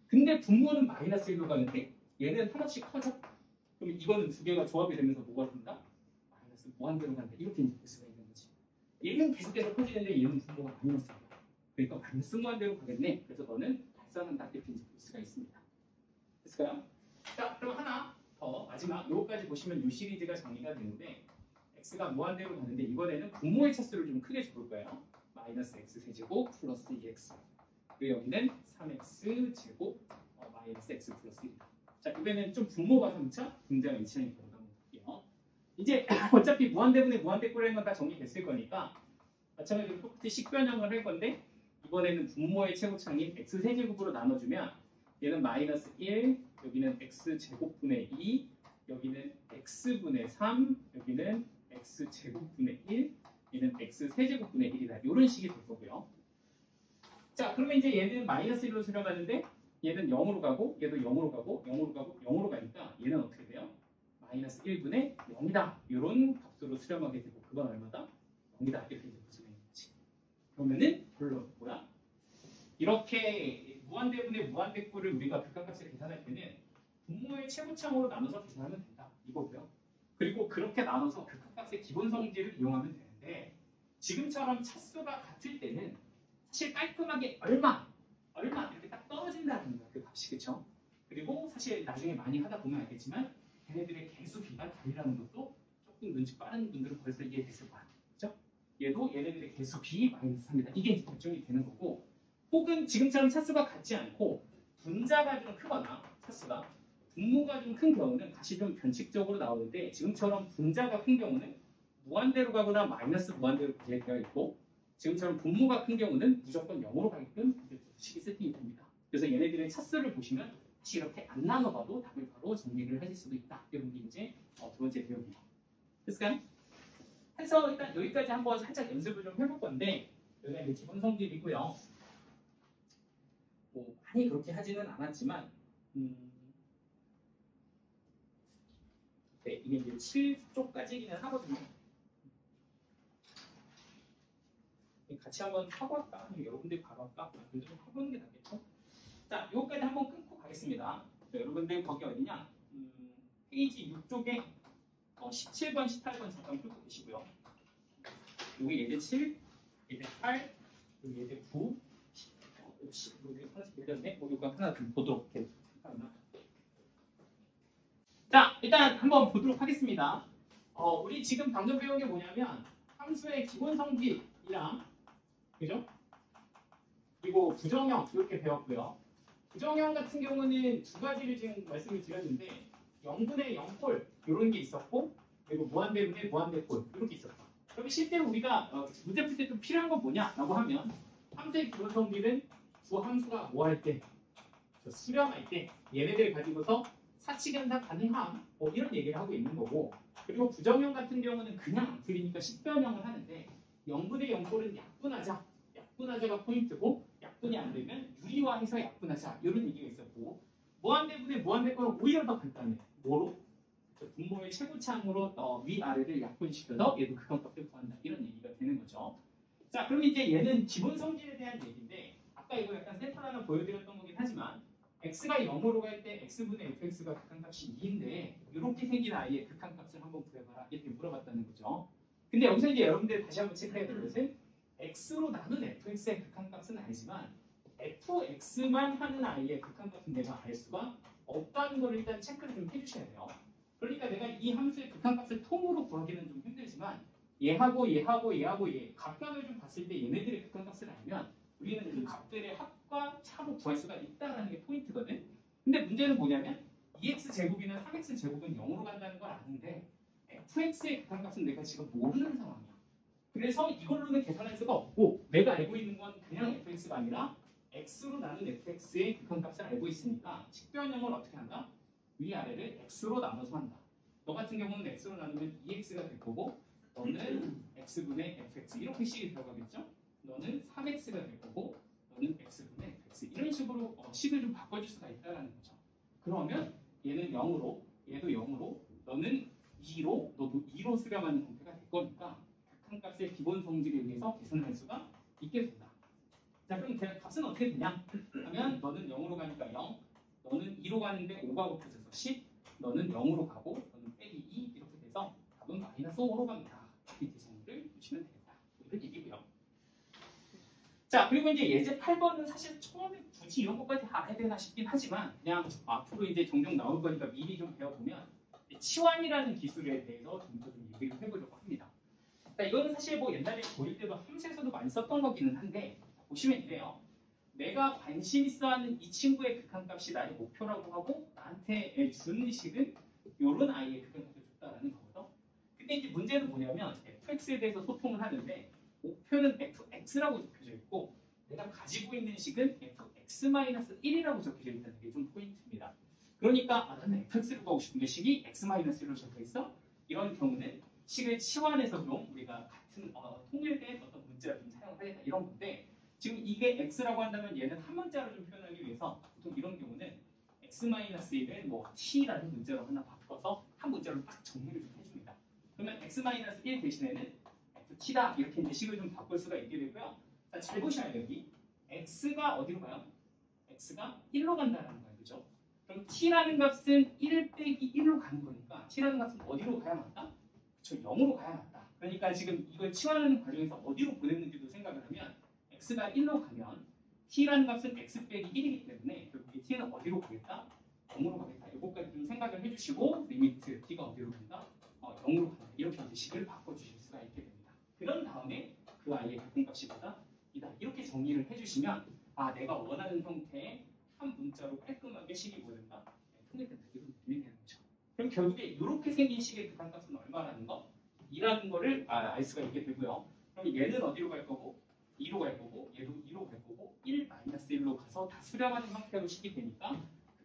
근데 분모는 마이너스 1로 가는데 얘는 한없이 커져? 그럼 이거는 두 개가 조합이 되면서 뭐가 된다? 마이너스 무한대로 간다. 이렇게 이제 볼 수가 있는 거지. 얘는 계속해서 커지는데 얘는 분모가 마이너스야. 그러니까 마이너스 무한대로 가겠네. 그래서 너는 발산한다. 이렇게 이제 볼 수가 있습니다. 됐을까요? 자, 그럼 하나 더 마지막 요거까지 보시면 요 시리즈가 정리가 되는데 x가 무한대로 가는데 이번에는 분모의 차수를 좀 크게 줘볼 거예요. 마이너스 x 세제곱 플러스 2x 그리고 여기는 3x 제곱 마이너스 x 플러스 1. 자, 이번에는 좀 분모가 3차 분자가 2차인 경우도 한번 볼게요. 이제 어차피 무한대분의 무한대꼴이라는 건 다 정리됐을 거니까 마찬가지로 똑같이 식변형을 할 건데 이번에는 분모의 최고차항인 x 세제곱으로 나눠주면 얘는 마이너스 1, 여기는 x 제곱분의 2, 여기는 x분의 3, 여기는 x 제곱분의 1, 얘는 x 세제곱분의 1이다. 이런 식이 될 거고요. 자, 그러면 이제 얘는 마이너스 1로 수렴하는데 얘는 0으로 가고 얘도 0으로 가고 0으로 가고 0으로 가니까 얘는 어떻게 돼요? 마이너스 1분의 0이다. 이런 값으로 수렴하게 되고 그건 얼마다? 0이다. 이렇게 이제 보시면 되지. 그러면은 결론 뭐야? 이렇게 무한대분의 무한대꼴을 우리가 극한값을 계산할 때는 분모의 최고차항으로 나눠서 계산하면 된다. 이거고요. 그리고 그렇게 나눠서 극한값의 기본 성질을 이용하면 되는데 지금처럼 차수가 같을 때는 사실 깔끔하게 얼마 이렇게 딱 떨어진다는 거야. 그 값이. 그쵸? 그리고 사실 나중에 많이 하다 보면 알겠지만 걔네들의 개수비가 다르다는 것도 조금 눈치 빠른 분들은 벌써 이해됐을 거야. 그죠? 얘도 얘네들의 개수비 마이너스 3이다. 이게 이제 결정이 되는 거고 혹은 지금처럼 차수가 같지 않고 분자가 좀 크거나 차수가 분모가 좀 큰 경우는 다시 좀 변칙적으로 나오는데 지금처럼 분자가 큰 경우는 무한대로 가거나 마이너스 무한대로 되어 있고 지금처럼 분모가 큰 경우는 무조건 0으로 가게끔 식이 세팅이 됩니다. 그래서 얘네들의 차수를 보시면 사실 이렇게 안 나눠봐도 답을 바로 정리를 하실 수도 있다. 이런 게 이제 두 번째 내용이에요. 됐을까요? 해서 일단 여기까지 한번 살짝 연습을 좀 해볼 건데 여기가 이제 기본 성질이고요. 뭐 많이 그렇게 하지는 않았지만 네, 이게 이제 7쪽까지기는 하거든요. 같이 한번 하고 할까? 여러분들 바로 할까? 그래도 좀 해보는 게 낫겠죠? 자, 요거까지 한번 끊고 가겠습니다. 자, 여러분들 거기 어디냐? 페이지 6쪽에 17번, 18번 잠깐 끊고 계시고요. 여기 예제 7, 예제 8, 여기 예제 9, 10, 여기 하나씩 밀렸네. 이거 하나 좀 보도록 해. 자, 일단 한번 보도록 하겠습니다. 우리 지금 방금 배운 게 뭐냐면 함수의 기본 성질이랑 그죠? 그리고 부정형 이렇게 배웠고요. 부정형 같은 경우는 두 가지를 지금 말씀을 드렸는데 0분의 0꼴 이런 게 있었고 그리고 무한대분의 무한대꼴 이렇게 있었다. 그럼 실제로 우리가 문제 풀 때 좀 필요한 건 뭐냐라고 하면 함수의 기본 성질은 두 함수가 뭐 할 때 수렴할 때 얘네들을 가지고서 사칙연산 가능함 뭐 이런 얘기를 하고 있는 거고 그리고 부정형 같은 경우는 그냥 안 풀리니까 식변형을 하는데 0분의 0꼴은 약분하자가 포인트고 약분이 안 되면 유리화해서 약분하자 이런 얘기가 있었고 무한대분의 무한대꼴은 오히려 더 간단해. 뭐로? 분모의 최고차항으로 위아래를 약분시켜서 얘도 극한값을 구한다 이런 얘기가 되는 거죠. 자, 그럼 이제 얘는 기본 성질에 대한 얘기인데 아까 이거 약간 샘플 하나 보여드렸던 거긴 하지만 x가 0으로 갈 때 x분의 fx가 극한값이 2인데 이렇게 생긴 아이의 극한값을 한번 구해봐라 이렇게 물어봤다는 거죠. 근데 여기서 이제 여러분들 다시 한번 체크해야 될 것은 x로 나눈 fx의 극한값은 알지만 fx만 하는 아이의 극한값은 내가 알 수가 없다는 걸 일단 체크를 좀 해주셔야 돼요. 그러니까 내가 이 함수의 극한값을 통으로 구하기는 좀 힘들지만 얘하고 얘하고 얘하고 얘 각각을 좀 봤을 때 얘네들의 극한값을 알면 우리는 그 값들의 합과 차로 구할 수가 있다는 게 포인트거든. 근데 문제는 뭐냐면 2x 제곱이나 3x 제곱은 0으로 간다는 걸 아는데 fx의 극한값은 내가 지금 모르는 상황이야. 그래서 이걸로는 계산할 수가 없고 내가 알고 있는 건 그냥 fx가 아니라 x로 나눈 fx의 극한값을 알고 있으니까 식변형을 어떻게 한다? 위아래를 x로 나눠서 한다. 너 같은 경우는 x로 나누면 2x가 될 거고 너는 x분의 fx 이렇게 식이 들어가겠죠? 너는 3x가 될 거고 너는 x분의 fx 이런 식으로 식을 좀 바꿔줄 수가 있다는 거죠. 그러면 얘는 0으로 얘도 0으로 너는 2로 너도 2로 수렴하는 형태가 될 거니까 극한값의 기본 성질에 의해서 계산할 수가 있게 된다. 자 그럼 값은 어떻게 되냐 하면 너는 0으로 가니까 0 너는 2로 가는데 5가 곱해져서 10 너는 0으로 가고 너는 빼기 2 이렇게 돼서 답은 마이너스 5로 갑니다. 이렇게 정리를 주시면 되겠다. 이런 얘기고요. 자 그리고 이제 예제 8번은 사실 처음에 굳이 이런 것까지 다 해야 되나 싶긴 하지만 그냥 앞으로 이제 종종 나올 거니까 미리 좀 배워보면 치환이라는 기술에 대해서 좀 얘기를 해보려고 합니다. 자, 이거는 사실 뭐 옛날에 고1 때도 함수에서도 많이 썼던 거기는 한데 보시면 이래요. 내가 관심 있어하는 이 친구의 극한값이 나의 목표라고 하고 나한테 주는 식은 이런 아이의 극한값을 줬다라는 거거든. 근데 이제 문제는 뭐냐면 fx에 대해서 소통을 하는데 목표는 fx라고 적혀져 있고 내가 가지고 있는 식은 fx-1이라고 적혀져 있다는 게 좀 포인트입니다. 그러니까 나는 fx로 가고 싶은데 식이 x-1로 적혀 있어? 이런 경우는 식을 치환해서 좀 우리가 같은 통일된 어떤 문자를 좀 사용하겠다 이런 건데 지금 이게 x라고 한다면 얘는 한 문자로 좀 표현하기 위해서 보통 이런 경우는 x-1을 뭐 t라는 문자로 하나 바꿔서 한 문자로 딱 정리를 좀 해줍니다. 그러면 x-1 대신에는 t다 이렇게 이제 식을 좀 바꿀 수가 있게 되고요. 자, 잘 보셔야 돼요. 여기 x가 어디로 가요? x가 1로 간다는 거예요. 그죠? 그럼 t라는 값은 1 빼기 1로 가는 거니까 t라는 값은 어디로 가야 맞다? 그쵸, 0으로 가야 맞다. 그러니까 지금 이걸 치환하는 과정에서 어디로 보냈는지도 생각을 하면 x가 1로 가면 t라는 값은 x 빼기 1이기 때문에 결국 이 t는 어디로 가겠다? 0으로 가겠다. 이것까지 좀 생각을 해주시고 리미트 t가 어디로 간다? 0으로 간다. 이렇게 이제 식을 바꿔주실 수가 있게 됩니다. 그런 다음에 그 아이의 극한값이 뭐다? 이다. 이렇게 정리를 해주시면 내가 원하는 형태의 한 문자로 깔끔하게 식이 뭐된다? 통일된다. 이런 느낌이 되는 거죠. 그럼 결국에 이렇게 생긴 식의 극한값은 얼마라는 거? 2라는 거를 알 수가 있게 되고요. 그럼 얘는 어디로 갈 거고? 2로 갈 거고 얘도 2로 갈 거고 1-1로 가서 다 수렴하는 형태로 식이 되니까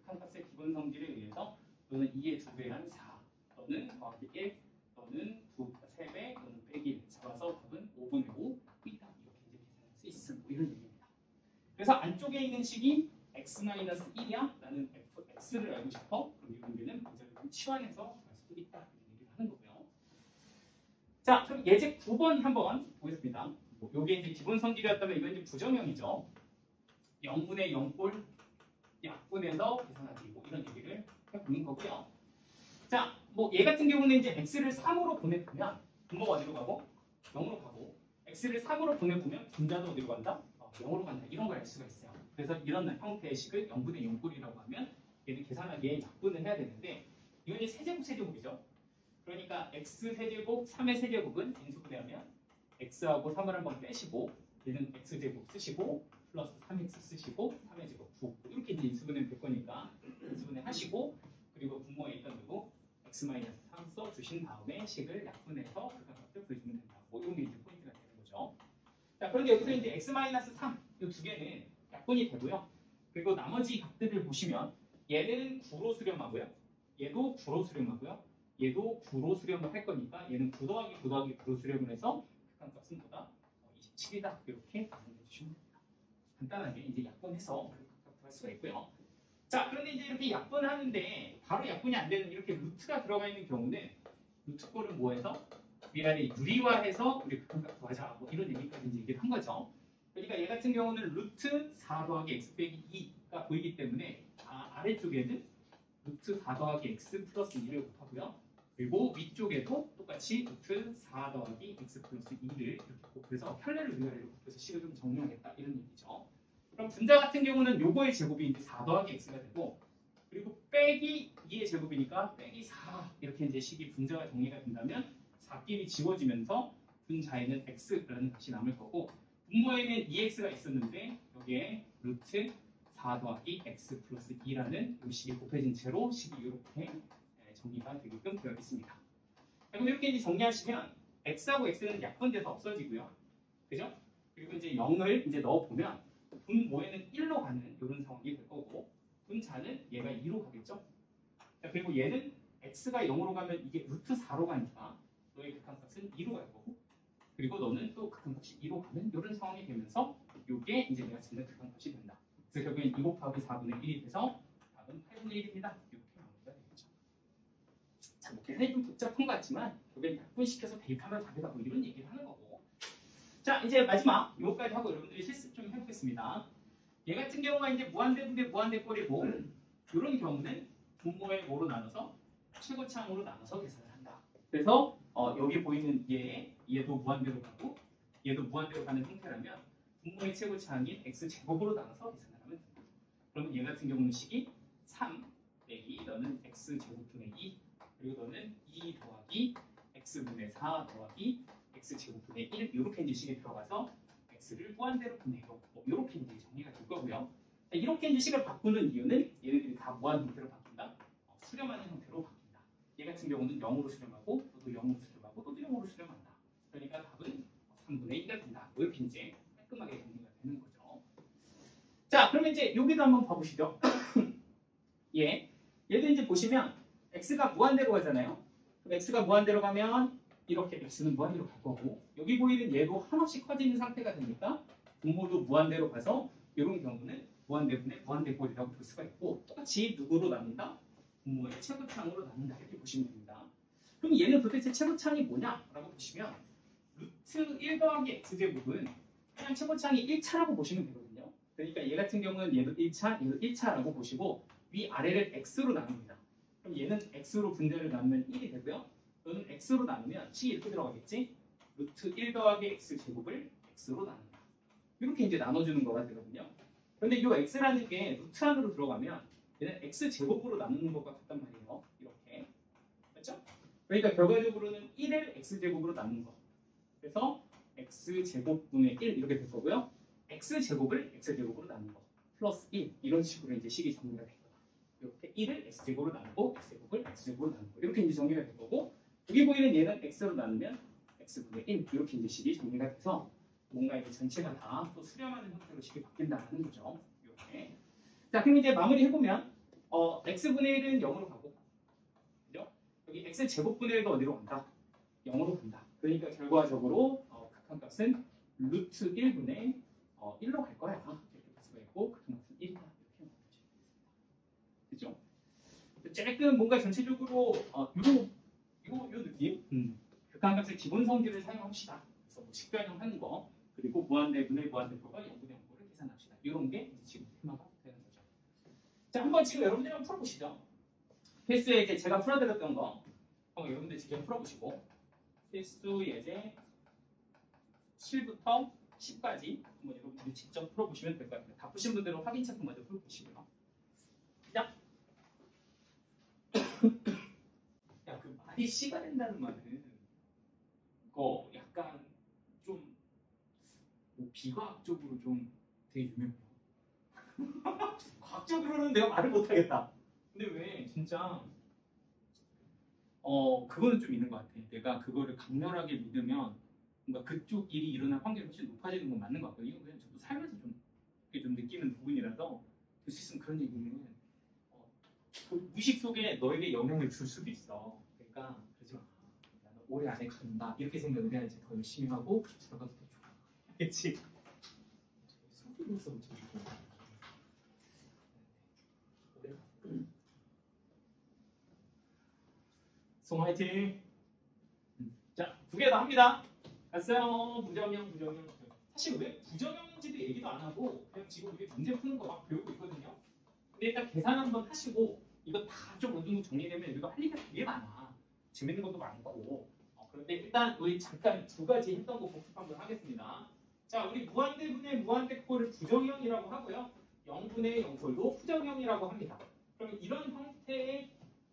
극한값의 기본 성질에 의해서 너는 2의 2배한 4 너는 더하기 1 너는 3배 너는 빼기 1 잡아서 답은 5분의 5 있다. 이렇게 이제 계산할 수 있음. 뭐 이런 얘기입니다. 그래서 안쪽에 있는 식이 x-1이야? 나는 x를 알고 싶어? 그럼 이 문제는 문제를 좀 치환해서 갈 수도 있다. 이런 얘기를 하는 거고요. 자, 그럼 예제 9번 한번 보겠습니다. 요게 이제 기본 성질이었다면 이건 이제 부정형이죠. 0분의 0꼴 약분해서 계산하기 뭐 이런 얘기를 해보는 거고요. 자, 뭐 얘 같은 경우는 이제 x를 3으로 보내보면 분모가 어디로 가고 0으로 가고 x를 3으로 보내보면 분자도 어디로 간다? 0으로 간다. 이런 걸 알 수가 있어요. 그래서 이런 형태의 식을 0분의 0꼴이라고 하면 얘는 계산하기에 약분을 해야 되는데 이건 이제 세제곱이죠. 그러니까 x 세제곱 3의 세제곱은 인수분해하면 x하고 3을 한번 빼시고 얘는 x제곱 쓰시고 플러스 3x 쓰시고 3의 제곱 9 이렇게 이제 인수분해 될 거니까 인수분해 하시고 그리고 분모에 있던 누구 x-3 써주신 다음에 식을 약분해서 극한값을 구해주면 된다. 뭐 이런 게 이제 포인트가 되는 거죠. 자, 그런데 여기서 이제 x-3 이 두 개는 약분이 되고요. 그리고 나머지 값들을 보시면 얘는 9로 수렴하고요. 얘도 9로 수렴하고요. 얘도 9로 수렴을 할 거니까 얘는 9 더하기 9 더하기 9로 수렴을 해서 극한값은 보다 27이다. 이렇게 가정해 주시면 됩니다. 간단하게 이제 약분해서 극한값을 할 수가 있고요. 자, 그런데 이제 이렇게 약분하는데 바로 약분이 안 되는 이렇게 루트가 들어가 있는 경우는 루트 꼴은 뭐해서 위아래 유리화해서 우리 극한값 구하자. 뭐 이런 얘기까지 이제 얘기를 한 거죠. 그러니까 얘 같은 경우는 루트 4 더하기 x 빼기 2가 보이기 때문에 아래쪽에는 루트 4 더하기 x 플러스 2를 곱하고요. 그리고 위쪽에도 똑같이 루트 4 더하기 x 플러스 2를 이렇게 곱해서 편례를 위아래로 곱해서 식을 좀 정리하겠다. 이런 얘기죠. 그럼 분자 같은 경우는 요거의 제곱이 이제 4 더하기 x가 되고 그리고 빼기 2의 제곱이니까 빼기 4 이렇게 이제 식이 분자가 정리가 된다면 4끼리 지워지면서 분자에는 x라는 값이 남을 거고 분모에는 2x가 있었는데 여기에 루트 4 더하기 x 플러스 2라는 이 식이 곱해진 채로 식이 이렇게 정리가 되게끔 되어 있습니다. 그럼 이렇게 이제 정리하시면 x하고 x는 약분돼서 없어지고요. 그죠? 그리고 이제 0을 이제 넣어보면 분모에는 1로 가는 이런 상황이 될 거고 분자는 얘가 2로 가겠죠? 자, 그리고 얘는 x가 0으로 가면 이게 루트 4로 가니까 너의 극한값은 2로 갈 거고 그리고 너는 또 극한값이 2로 가는 이런 상황이 되면서 이게 이제 내가 찾는 극한값이 된다. 그래서 결국엔 2 곱하기 4분의 1이 돼서 답은 8분의 1입니다. 이렇게 마무리가 되겠죠. 자, 뭐 계산이 좀 복잡한 것 같지만 결국엔 약분시켜서 대입하면 답이다 뭐 이런 얘기를 하는 거고. 자, 이제 마지막 요거까지 하고 여러분들이 실습 좀 해보겠습니다. 얘 같은 경우가 이제 무한대분의 무한대꼴이고 이런 경우는 분모의 뭐로 나눠서 최고차항으로 나눠서 계산을 한다. 그래서 여기 보이는 얘도 무한대로 가고 얘도 무한대로 가는 형태라면 분모의 최고차항인 x제곱으로 나눠서 계산을 하면 된다. 그러면 얘 같은 경우는 식이 3 빼기 너는 x제곱분의 2 그리고 너는 2 더하기 x분의 4 더하기 x제곱분의 1 이렇게 이제 식이 들어가서 x를 무한대로 분해요. 뭐 이렇게 이제 정리가 될 거고요. 이렇게 이제 식을 바꾸는 이유는 얘네들이 다 무한 형태로 바뀐다. 수렴하는 형태로 바뀐다. 얘 같은 경우는 0으로 수렴하고 또도 0으로 수렴하고 또도 0으로 수렴한다. 그러니까 답은 3분의 1가 된다. 뭐 이렇게 이제 깔끔하게 정리가 되는 거죠. 자, 그러면 이제 여기도 한번 봐보시죠. 얘도 이제 보시면 x가 무한대로 가잖아요. 그럼 x가 무한대로 가면 이렇게 x는 무한대로 갈 거고 여기 보이는 얘도 한없이 커지는 상태가 되니까 분모도 무한대로 가서 이런 경우는 무한대분의 무한대꼴이라고 볼 수가 있고 똑같이 누구로 나눈다? 분모의 최고차항으로 나눈다 이렇게 보시면 됩니다. 그럼 얘는 도대체 최고차항이 뭐냐라고 보시면 루트 1 더하기 x제곱은 그냥 최고차항이 1차라고 보시면 되거든요. 그러니까 얘 같은 경우는 얘도 1차, 얘도 1차라고 보시고 위아래를 x로 나눕니다. 그럼 얘는 x로 분자를 나누면 1이 되고요. 너는 x로 나누면 식이 이렇게 들어가겠지? 루트 1 더하기 x제곱을 x로 나눈다. 이렇게 이제 나눠주는 거가 되거든요. 그런데 이 x라는 게 루트 안으로 들어가면 얘는 x제곱으로 나누는 것과 같단 말이에요. 이렇게. 그렇죠? 그러니까 결과적으로는 1을 x제곱으로 나눈 거. 그래서 x제곱분의 1 이렇게 될 거고요. x제곱을 x제곱으로 나눈 거. 플러스 1 이런 식으로 이제 식이 정리가 될 거다. 이렇게 1을 x제곱으로 나누고 x제곱을 x제곱으로 나누고 이렇게 이제 정리가 될 거고 여기 보이는 얘는 x로 나누면 x분의 1 이렇게 이제 식이 정리가 돼서 뭔가 이제 전체가 다 또 수렴하는 형태로 식이 바뀐다는 거죠. 이렇게. 자, 그럼 이제 마무리 해보면 x분의 1은 0으로 가고 그죠? 여기 x제곱분의 1도 어디로 간다? 0으로 간다. 그러니까 결과적으로 극한값은 루트 1분의 1로 갈 거야. 이렇게 볼 수가 있고 극한값은 1이다. 이렇게 보시면 되겠죠? 조금 뭔가 전체적으로 요 느낌? 극한값의 기본 성질을 사용합시다. 그래서 뭐 식변형하는 거 그리고 무한대분의 무한대표가 0분의 0를 계산합시다. 이런 게 이제 지금 테마가 되는 거죠. 자, 한번 지금 여러분들 한번 풀어보시죠. 필수 예제 제가 풀어드렸던 거 여러분들 직접 풀어보시고 필수 예제 7부터 10까지 한번 여러분들이 직접 풀어보시면 될 것 같아요. 다 푸신 분들은 확인 체크 먼저 풀어보시고요. 시작! 야, 그 말이 씨가 된다는 말은 그거 약간 좀 뭐 비과학적으로 좀 되게 유명해요. 과학적으로는 내가 말을 못하겠다. 근데 왜 진짜 그거는 좀 있는 것 같아. 내가 그거를 강렬하게 믿으면 뭔가 그쪽 일이 일어날 확률이 훨씬 높아지는 건 맞는 것 같거든요. 이건 저도 살면서 좀 느끼는 부분이라서 될 수 있으면 그런 얘기는 그 무의식 속에 너에게 영향을 줄 수도 있어. 그러니까 그러지 마. 나는 올해 안에 간다. 이렇게 생각을 해야지 더 열심히 하고 결과도 더 좋아. 알겠지? 속이면서 좀 송 화이팅! 자, 두 개 다 합니다. 갔어요. 부정형. 사실 왜 부정형인지도 얘기도 안 하고 그냥 지금 우리 문제 푸는 거 막 배우고 있거든요. 근데 일단 계산 한번 하시고 이거 다 좀 어느 정도 정리되면 우리가 할 얘기가 되게 많아. 재밌는 것도 많고. 그런데 일단 우리 잠깐 두 가지 했던 거 복습 한번 하겠습니다. 자, 우리 무한대분의 무한대꼴을 부정형이라고 하고요. 0분의 0꼴도 부정형이라고 합니다. 그러면 이런 형태의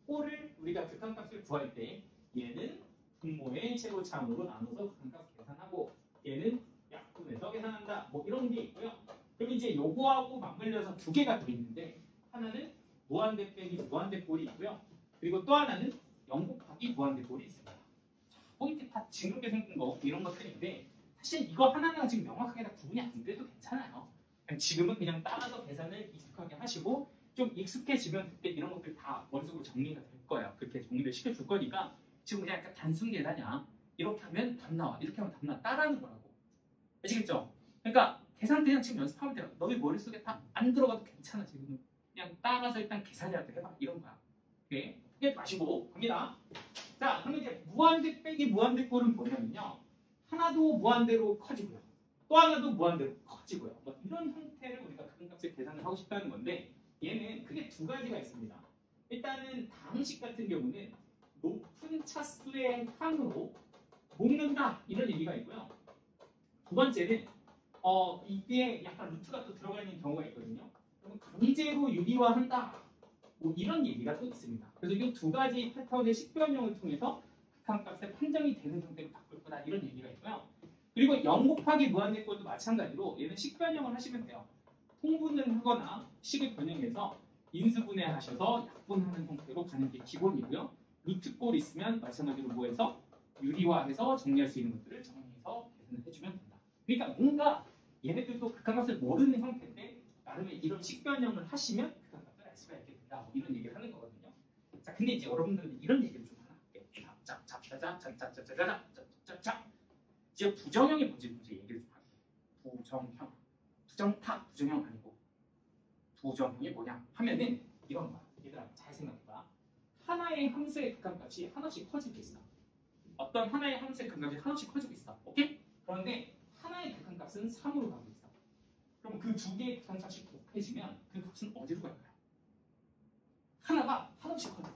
꼴을 우리가 극한값을 구할 때 얘는 분모의 최고차항으로 나눠서 극한값 계산하고 얘는 약분 부분에서 계산한다. 뭐 이런 게 있고요. 그럼 이제 요거하고 맞물려서 두 개가 더 있는데 하나는 무한대 빼기 무한대 꼴이 있고요. 그리고 또 하나는 0 곱하기 무한대 꼴이 있습니다. 자, 뭐 이렇게 다 징그럽게 생긴 거 이런 것들인데 사실 이거 하나하나 지금 명확하게 다 구분이 안 돼도 괜찮아요. 지금은 그냥 따라서 계산을 익숙하게 하시고 좀 익숙해지면 그때 이런 것들 다 머릿속으로 정리가 될 거예요. 그렇게 정리를 시켜줄 거니까 지금 그냥 약간 단순 계산이야. 이렇게 하면 답 나와. 이렇게 하면 답 나와. 따라하는 거라고. 아시겠죠? 그러니까 계산 그냥 지금 연습하면 돼요. 너희 머릿속에 다 안 들어가도 괜찮아. 지금은. 그냥 따라서 일단 계산이라도 해봐. 이런 거야. 오케이? 크게 마시고 갑니다. 자, 그러면 이제 무한대 빼기 무한대 꼴은 뭐냐면요. 하나도 무한대로 커지고요. 또 하나도 무한대로 커지고요. 뭐 이런 형태를 우리가 극한값의 계산을 하고 싶다는 건데 얘는 크게 두 가지가 있습니다. 일단은 다항식 같은 경우는 높은 차수의 항으로 묶는다 이런 얘기가 있고요. 두 번째는 이게 약간 루트가 또 들어가 있는 경우가 있거든요. 그럼 강제로 유리화한다 뭐 이런 얘기가 또 있습니다. 그래서 이 두 가지 패턴의 식변형을 통해서 극한값의 판정이 되는 형태로 바꿀 거다 이런 얘기가 있고요. 그리고 0 곱하기 무한대 꼴도 마찬가지로 얘는 식변형을 하시면 돼요. 통분을 하거나 식을 변형해서 인수분해하셔서 약분하는 형태로 가는 게 기본이고요. 루트꼴 있으면 마찬가지로 뭐해서 유리화해서 정리할 수 있는 것들을 정리해서 계산을 해주면 된다. 그러니까 뭔가 얘네들도 극한값을 모르는 형태인데 나름의 이런 식변형을 하시면 극한값을 알 수가 있게 된다. 뭐 이런 얘기를 하는 거거든요. 자, 근데 이제 여러분들은 이런 얘기를 좀 하나 할게요. 자, 이제 부정형이 뭔지 얘기를 좀 할게요. 부정형, 부정탑, 부정형 아니고 부정형이 뭐냐 하면은 이런 거야. 얘들아 잘 생각해봐. 하나의 함수의 극한값이 하나씩 커지고 있어. 어떤 하나의 함수의 극한값이 하나씩 커지고 있어. 오케이? 그런데 하나의 극한값은 3으로 가고 있어. 그럼 그 두 개의 극한값이 곱해지면 그 값은 어디로 갈까요? 하나가 하나씩 커져.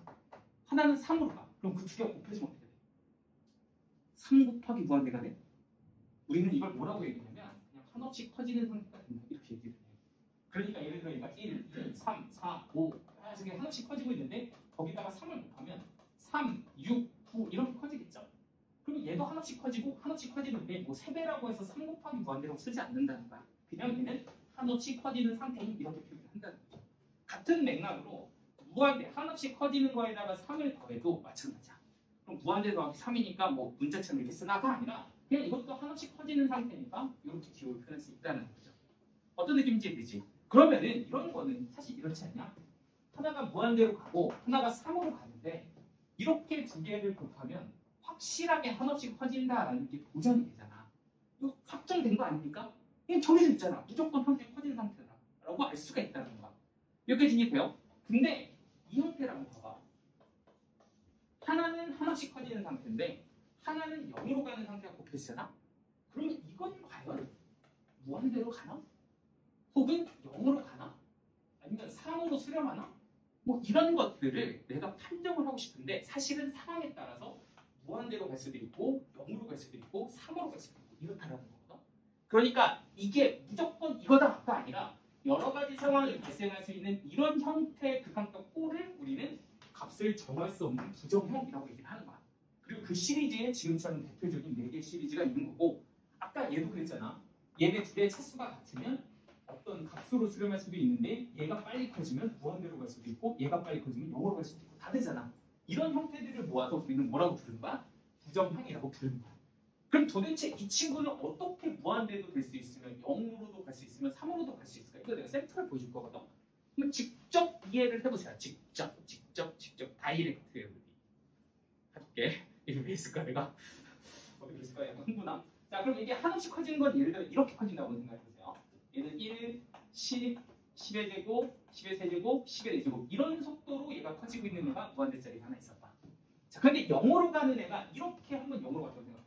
하나는 3으로 가. 그럼 그 두 개가 곱해지면 어떻게 돼? 3 곱하기 무한대가 돼? 우리는 이걸 뭐라고 얘기하냐면 그냥 한없이 커지는 상태가 된다. 이렇게 얘기를 해요. 그러니까 예를 들어 얘가 1, 2, 3, 4, 5 이렇게 한없씩 커지고 있는데 거기다가 3을 곱하면 3, 6, 9 이렇게 커지겠죠? 그러면 얘도 하나씩 커지고 하나씩 커지는데 뭐 3배라고 해서 3 곱하기 무한대라고 쓰지 않는다는 거야. 그냥 얘는 하나씩 커지는 상태인 이렇게 표현을 한다는 거죠. 같은 맥락으로 무한대 하나씩 커지는 거에다가 3을 더해도 마찬가지야. 그럼 무한대 더하기 3이니까 뭐 문자처럼 이렇게 쓰나가 아니라 그냥 이것도 하나씩 커지는 상태니까 이렇게 기호를 표현할 수 있다는 거죠. 어떤 느낌인지 이해되지? 그러면은 이런 거는 사실 이렇지 않냐? 하나가 무한대로 가고 하나가 3으로 가는데 이렇게 두 개를 곱하면 확실하게 한없씩 커진다라는 게 보장이 되잖아. 이거 확정된 거 아닙니까? 이게 정해져 있잖아. 무조건 한없씩 커지는 상태다라고 알 수가 있다는 거야. 여기까지 이해돼요? 근데 이 형태라고 봐봐. 하나는 하나씩 커지는 상태인데 하나는 0으로 가는 상태가 곱해지잖아? 그러면 이건 과연 무한대로 가나? 혹은 0으로 가나? 아니면 3으로 수렴하나? 뭐 이런 것들을 내가 판정을 하고 싶은데 사실은 상황에 따라서 무한대로 갈 수도 있고 0으로 갈 수도 있고 3으로 갈 수도 있고 이렇다라는 거거든. 그러니까 이게 무조건 이거다가 아니라 여러 가지 상황이 발생할 수 있는 이런 형태의 극한값 꼴을 우리는 값을 정할 수 없는 부정형이라고 얘기를 하는 거야. 그리고 그 시리즈에 지금처럼 대표적인 4개 시리즈가 있는 거고 아까 얘도 그랬잖아. 얘네 두 개의 차수가 같으면 어떤 값으로 수렴할 수도 있는데 얘가 빨리 커지면 무한대로 갈 수도 있고 얘가 빨리 커지면 0으로 갈 수도 있고 다 되잖아. 이런 형태들을 모아서 우리는 뭐라고 부르는 거야? 부정형이라고 부르는 거야. 그럼 도대체 이 친구는 어떻게 무한대도 될 수 있으면 0으로도 갈 수 있으면 3으로도 갈 수 있을까? 이거 내가 샘플을 보여줄 거거든. 그럼 직접 이해를 해보세요. 직접 다이렉트 해볼게. 이게 왜 있을까 내가? 어디 있을까? 약간 흥분함. 자 그럼 이게 하나씩 커지는 건 예를 들어 이렇게 커진다고 생각해보세요. 얘는 1, 10, 10의 제곱, 10의 세제곱, 10의 4제곱 이런 속도로 얘가 커지고 있는 애가 무한대짜리가 하나 있었다. 자 근데 0으로 가는 애가 이렇게 한번 0으로 갔다고 생각해봐.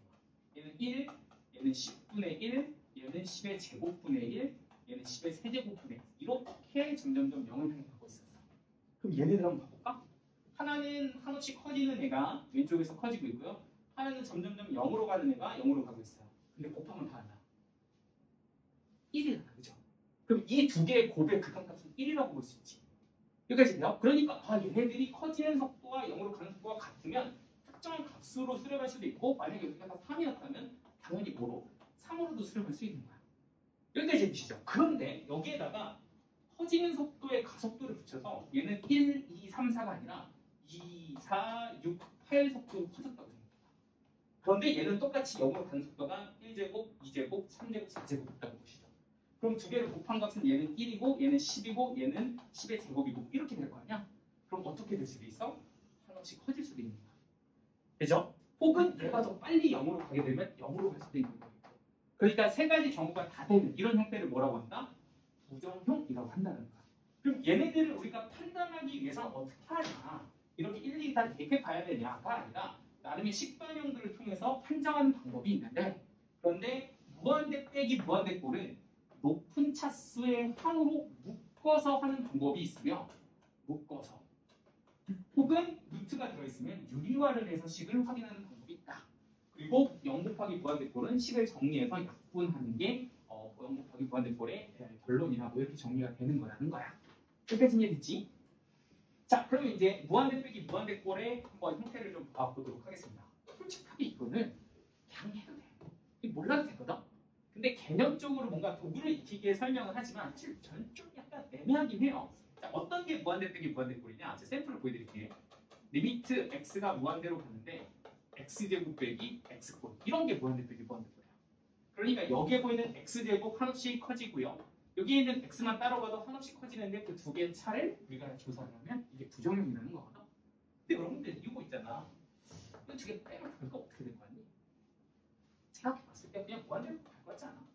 얘는 1, 얘는 10분의 1, 얘는 10의 제곱분의 1, 얘는 10의 세제곱분의 1 이렇게 점점점 0을 향해 가고 있었어. 그럼 얘네들 한번 봐볼까? 하나는 한없씩 커지는 애가 왼쪽에서 커지고 있고요. 하나는 점점점 0으로 가는 애가 0으로 가고 있어요. 근데 곱하면 다 한다. 1이잖아, 그죠? 그럼 이 두 개의 곱의 극한값은 1이라고 볼 수 있지. 여기까지 돼요? 그러니까 얘네들이 커지는 속도와 0으로 가는 속도가 같으면 특정한 값으로 수렴할 수도 있고 만약에 여기가 3이었다면 당연히 뭐로? 3으로도 수렴할 수 있는 거야. 여기까지 되시죠? 그런데 여기에다가 커지는 속도의 가속도를 붙여서 얘는 1, 2, 3, 4가 아니라 2, 4, 6, 8 속도로 커졌다고 생각해요. 그런데 얘는 똑같이 0으로 가는 속도가 1제곱, 2제곱, 3제곱, 4제곱 있다고 보시죠. 그럼 두 개를 곱한 값은 얘는 1이고 얘는 10이고 얘는 10의 제곱이고 이렇게 될 거 아니야? 그럼 어떻게 될 수도 있어? 하나씩 커질 수도 있는 거야. 되죠? 혹은 얘가 더 빨리 0으로 가게 되면 0으로 갈 수도 있는 거고. 그러니까 세 가지 경우가 다 되는 이런 형태를 뭐라고 한다? 부정형이라고 한다는 거야. 그럼 얘네들을 우리가 판단하기 위해서 어떻게 하냐? 이렇게 일일이 다 이렇게 봐야 되냐가 아니라 나름의 식반형들을 통해서 판정하는 방법이 있는데, 그런데 무한대 빼기 무한대 꼴은 높은 차수의 항으로 묶어서 하는 방법이 있으며, 묶어서 혹은 루트가 들어있으면 유리화를 해서 식을 확인하는 방법이 있다. 그리고 0 곱하기 무한대 꼴은 식을 정리해서 약분하는 게 0 곱하기 무한대 꼴의 결론이라고 이렇게 정리가 되는 거라는 거야. 끝까지 이해됐지? 자, 그러면 이제 무한대 빼기 무한대 꼴의 한번 형태를 좀 봐보도록 하겠습니다. 솔직하게 이거는 그냥 해도 돼. 몰라도 되거든? 근데 개념적으로 뭔가 도구를 익히게 설명을 하지만 사실 저는 좀 약간 애매하긴 해요. 자, 어떤 게 무한대 빼기 무한대 꼴이냐? 제가 샘플을 보여드릴게요. 리미트 x가 무한대로 가는데 x제곱 빼기 x꼴, 이런 게 무한대 빼기 무한대 꼴이야. 그러니까 여기에 보이는 x제곱 한없이 커지고요. 여기 있는 x만 따로 봐도 한없이 커지는데 그 두 개의 차를 우리가 조사를 하면 이게 부정형이라는 거거든. 근데 여러분들 이거 있잖아. 이거 두 개 빼면 결과 어떻게 될 거 아니? 생각해봤을 때 그냥 무한대로 갈 것 같지 않아?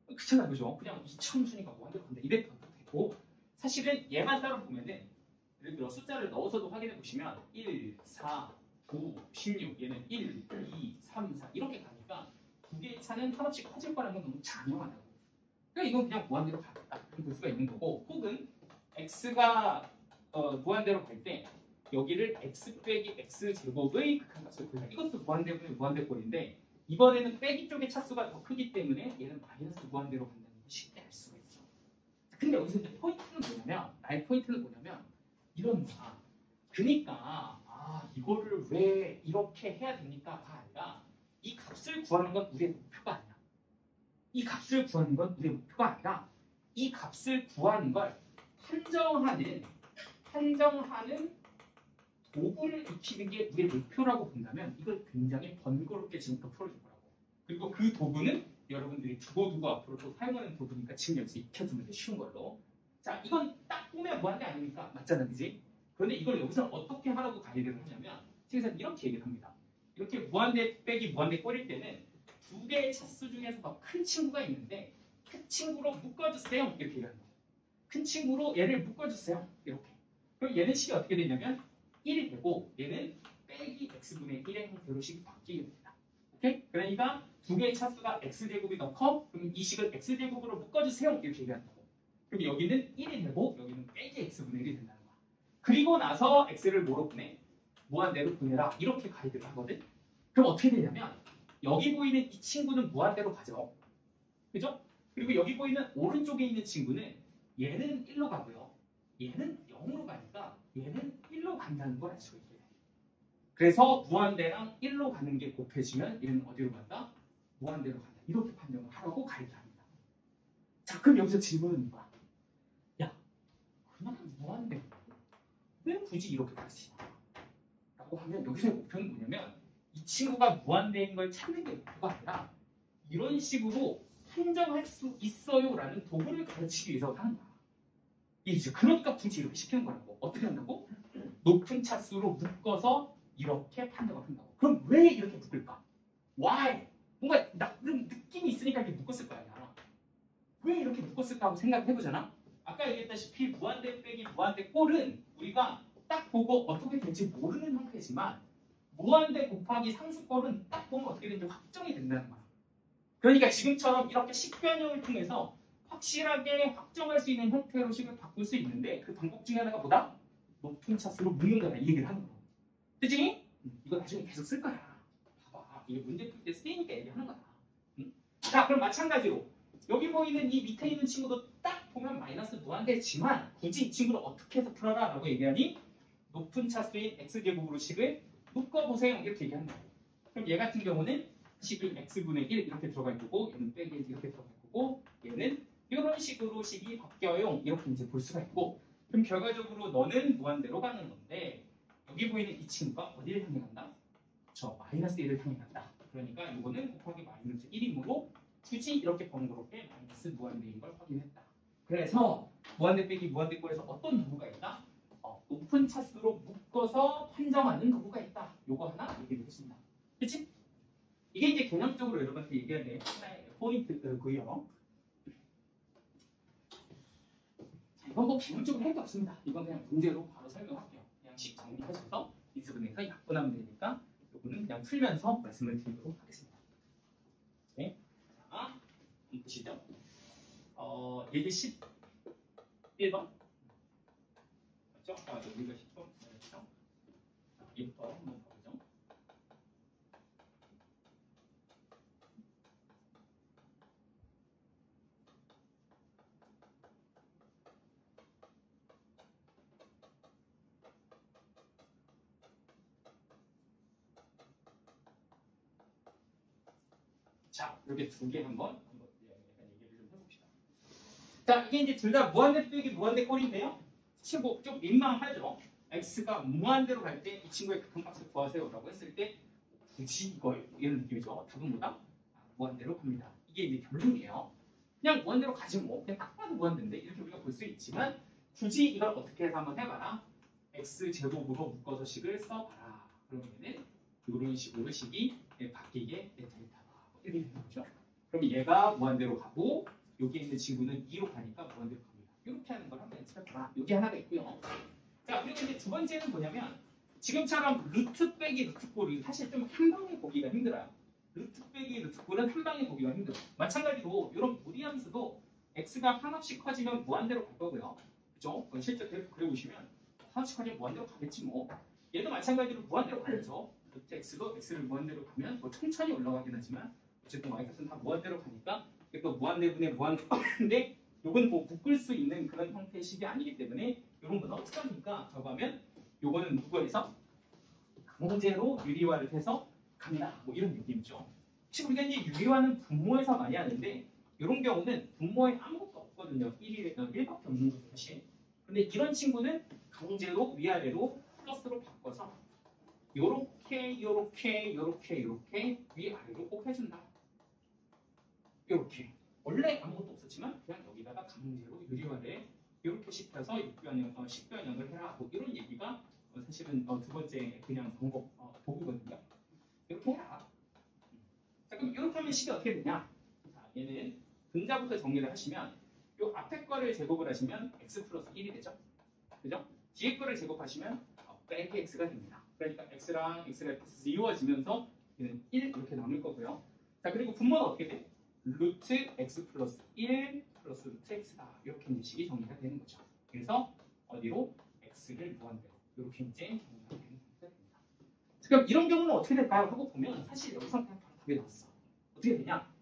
그렇잖아, 그죠? 그냥 2차함수니까 무한대로 간다 이래도 되고, 사실은 얘만 따로 보면은 예를 들어 숫자를 넣어서도 확인해 보시면 1, 4, 9, 16 얘는 1, 2, 3, 4 이렇게 가니까 두 개의 차는 한없이 커질 거라는 건 너무 잔인하다고. 그러니까 이건 그냥 무한대로 가겠다 이렇게 볼 수가 있는 거고, 혹은 x가 무한대로 갈 때 여기를 x 빼기 x 제곱의 극한값을 구한다. 이것도 무한대분의 무한대꼴인데 이번에는 빼기 쪽의 차수가 더 크기 때문에 얘는 마이너스 무한대로 간다는 걸 쉽게 알 수가 있어. 근데 여기서 이제 포인트는 뭐냐면, 나의 포인트는 뭐냐면 이런 거야. 그러니까 이거를 왜 이렇게 해야 됩니까가 아니라 이 값을 구하는 건 우리의 목표가 아니야. 이 값을 구하는 건 우리의 목표가 아니라 이 값을 구하는 걸 판정하는 도구를 익히는 게 우리의 목표라고 본다면 이걸 굉장히 번거롭게 지금부터 풀어줄 거라고. 그리고 그 도구는 여러분들이 두고두고 앞으로 또 사용하는 도구니까 지금 여기서 익혀두는 게 쉬운 걸로. 자, 이건 딱 보면 무한대 아닙니까? 맞잖아, 그지? 그런데 이걸 여기서 어떻게 하라고 가이드를 하냐면 책에서는 이렇게 얘기를 합니다. 이렇게 무한대 빼기 무한대 꼴일 때는 두 개의 차수 중에서 더 큰 친구가 있는데 그 친구로 묶어주세요 이렇게 얘기하는 거예요. 큰 친구로 얘를 묶어주세요 이렇게. 그럼 얘는 식이 어떻게 되냐면 1이 되고 얘는 빼기 x분의 1의 형태로 식이 바뀌게 됩니다. 오케이? 그러니까 두 개의 차수가 x제곱이 더 커? 그럼 이 식을 x제곱으로 묶어주세요 이렇게 얘기하는 거고, 그럼 여기는 1이 되고 여기는 빼기 x분의 1이 된다는 거야. 그리고 나서 x를 뭐로 보내? 무한대로 보내라 이렇게 가이드를 하거든. 그럼 어떻게 되냐면 여기 보이는 이 친구는 무한대로 가죠. 그죠? 그리고 여기 보이는 오른쪽에 있는 친구는 얘는 1로 가고요. 얘는 0으로 가니까 얘는 1로 간다는 걸 알 수가 있게 돼. 그래서 무한대랑 1로 가는 게 곱해지면 얘는 어디로 간다? 무한대로 간다. 이렇게 판정을 하라고 가이드합니다. 자, 그럼 여기서 질문은 이거야. 야, 그냥 무한대 왜 굳이 이렇게 가르치냐? 라고 하면 여기서의 목표는 뭐냐면 이 친구가 무한대인 걸 찾는 게 목표가 아니라 이런 식으로 판정할 수 있어요 라는 도구를 가르치기 위해서 하는 거야. 이제 그러니까 굳이 이렇게 시키는 거라고. 어떻게 한다고? 높은 차수로 묶어서 이렇게 판정을 한다고. 그럼 왜 이렇게 묶을까? Why? 뭔가 나름 느낌이 있으니까 이렇게 묶었을 거 아니야. 왜 이렇게 묶었을까 하고 생각을 해보잖아. 아까 얘기했다시피 무한대 빼기 무한대 꼴은 우리가 딱 보고 어떻게 될지 모르는 형태지만 무한대 곱하기 상수꼴은 딱 보면 어떻게 되는지 확정이 된다는 거야. 그러니까 지금처럼 이렇게 식변형을 통해서 확실하게 확정할 수 있는 형태로 식을 바꿀 수 있는데 그 방법 중에 하나가 뭐다? 높은 차수로 묶는 거다. 이 얘기를 하는 거야. 그치? 이거 나중에 계속 쓸 거야. 봐봐. 이게 문제 풀 때 쓰이니까 얘기하는 거야. 응? 자, 그럼 마찬가지로 여기 보이는 이 밑에 있는 친구도 딱 보면 마이너스 무한대지만 굳이 이 친구를 어떻게 해서 풀어라 라고 얘기하니 높은 차수인 x제곱으로 식을 묶어보세요 이렇게 얘기하는 거예요. 그럼 얘 같은 경우는 식이 x분의 1 이렇게 들어갈 거고 얘는 빼기 이렇게 들어갈 거고 얘는 이런 식으로 식이 바뀌어요. 이렇게 이제 볼 수가 있고 그럼 결과적으로 너는 무한대로 가는 건데 여기 보이는 이 친구가 어디를 향해 간다? 저 마이너스 1을 향해 간다. 그러니까 이거는 곱하기 마이너스 1이므로 굳이 이렇게 번거롭게 마이너스 무한대인 걸 확인했다. 그래서 무한대 빼기 무한대 꼴에서 어떤 도구가 있다? 높은 차수로 묶어서 판정하는 도구가 있다. 요거 하나 얘기해보겠습니다. 그치? 이게 이제 개념적으로 여러분한테 얘기해야 될 하나의 포인트고요. 자, 이건 뭐 개념적으로 할 게 없습니다. 이건 그냥 문제로 바로 설명할게요. 그냥 식 정리하셔서 이수분해서 약분하면 되니까 요거는 그냥 풀면서 말씀을 드리도록 하겠습니다. 네. 자, 보시죠. 예제 11번. 맞죠? 여기가 10번. 그렇죠? 얘부터 한번 가보죠. 자, 이렇게 두 개 한번 얘기를 좀 해봅시다. 자, 이게 이제 둘 다 무한대 빼기 무한대 꼴인데요. 사실 뭐좀 민망하죠. x가 무한대로 갈 때 이 친구의 극한값을 구하세요라고 했을 때 굳이 이거 이런 느낌이죠. 답은 뭐다? 무한대로 갑니다. 이게 이제 결론이에요. 그냥 무한대로 가지 뭐. 그냥 딱 봐도 무한대인데 이렇게 우리가 볼 수 있지만 굳이 이걸 어떻게 해서 한번 해봐라. x 제곱으로 묶어서 식을 써봐라. 그러면은 이런 식으로 식이 바뀌게 되다. 이렇게 되는 거죠. 그럼 얘가 무한대로 가고 여기에 있는 친구는 2로 가니까 무한대로 갑니다. 이렇게 하는 걸 한번 연습해봐라. 여기 하나가 있고요. 자, 그리고 이제 두 번째는 뭐냐면 지금처럼 루트 빼기 루트 꼴이 사실 좀 한 방에 보기가 힘들어요. 루트 빼기 루트 꼴은 한 방에 보기가 힘들어요. 마찬가지로 이런 무리함수도 x가 하나씩 커지면 무한대로 갈 거고요. 그죠? 실제 그래프 그려보시면 하나씩 커지면 무한대로 가겠지 뭐. 얘도 마찬가지로 무한대로 가야죠. 루트 x도 x를 무한대로 가면 뭐 천천히 올라가긴 하지만 어쨌든 y값은 다 무한대로 가니까 또 무한대분의 무한대인데 요건 뭐 묶을 수 있는 그런 형태의 식이 아니기 때문에 이런 건 어떻게 합니까? 라고 하면 요거는 누구에서 강제로 유리화를 해서 간다. 뭐 이런 느낌이죠. 혹시 우리가 이제 유리화는 분모에서 많이 하는데 이런 경우는 분모에 아무것도 없거든요. 1밖에 없는 거죠, 사실. 근데 이런 친구는 강제로 위아래로 플러스로 바꿔서 요렇게 위아래로 꼭 해준다. 요렇게. 원래 아무것도 없었지만 그냥 여기다가 강제로 유리화를 이렇게 시켜서 식변형을 해라. 뭐 이런 얘기가 사실은 두 번째 그냥 방법 도구거든요. 이렇게 해라. 자, 그럼 이렇게 하면 식이 어떻게 되냐? 자, 얘는 분자부터 정리를 하시면 요 앞에 거를 제곱을 하시면 x 플러스 1이 되죠. 그죠? 뒤에 거를 제곱하시면 빼기 x가 됩니다. 그러니까 x랑 플러스 이루어지면서 얘는 1 이렇게 남을 거고요. 자, 그리고 분모는 어떻게 돼? 루트 x 플러스 1 플러스 루트 x다. 이렇게 이제 식이 정리가 되는 거죠. 그래서 어디로? x를 무한대로 이렇게 이제 정리가 되는 상태가 됩니다. 그럼 이런 경우는 어떻게 될까요? 하고 보면 사실 여기서 그냥 바로 답이 나왔어. 어떻게 되냐?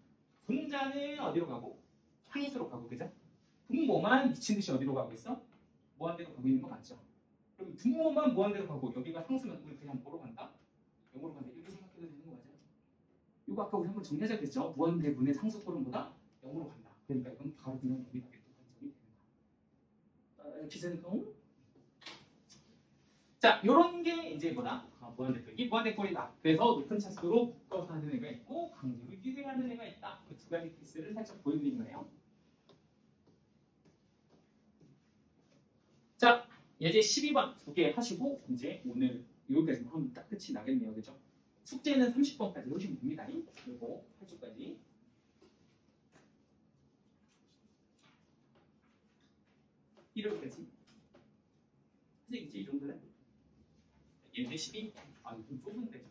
분자는 어디로 가고? 상수로 가고, 그죠? 분모만 미친 듯이 어디로 가고 있어? 무한대로 가고 있는 거 맞죠? 그럼 분모만 무한대로 가고 여기가 상수면 우리 그냥 뭐로 간다? 0으로 간다. 이렇게 생각해도 되는 거 맞아요? 이거 아까 우리 한번 정리하자 그랬죠? 무한대분의 상수꼴은보다 0으로 간다. 그러니까 이건 바로 그냥 여기다 이렇게 판정이 되는 거야. 기세는 자, 요런 게 이제 뭐다? 무한대꼴이 무한대꼴이다. 그래서 높은 차수로 묶어서 하는 애가 있고 강제로 유리하는 애가 있다. 그 두 가지 케이스를 살짝 보여드린 거예요. 자, 예제 12번 두 개 하시고 이제 오늘 여기까지 하면 딱 끝이 나겠네요. 그죠? 숙제는 30번까지 오시면 됩니다. 그리고 8주까지. 일요일까지. 선생님 이제 이 정도는? 예제 12? 좀 좁은데.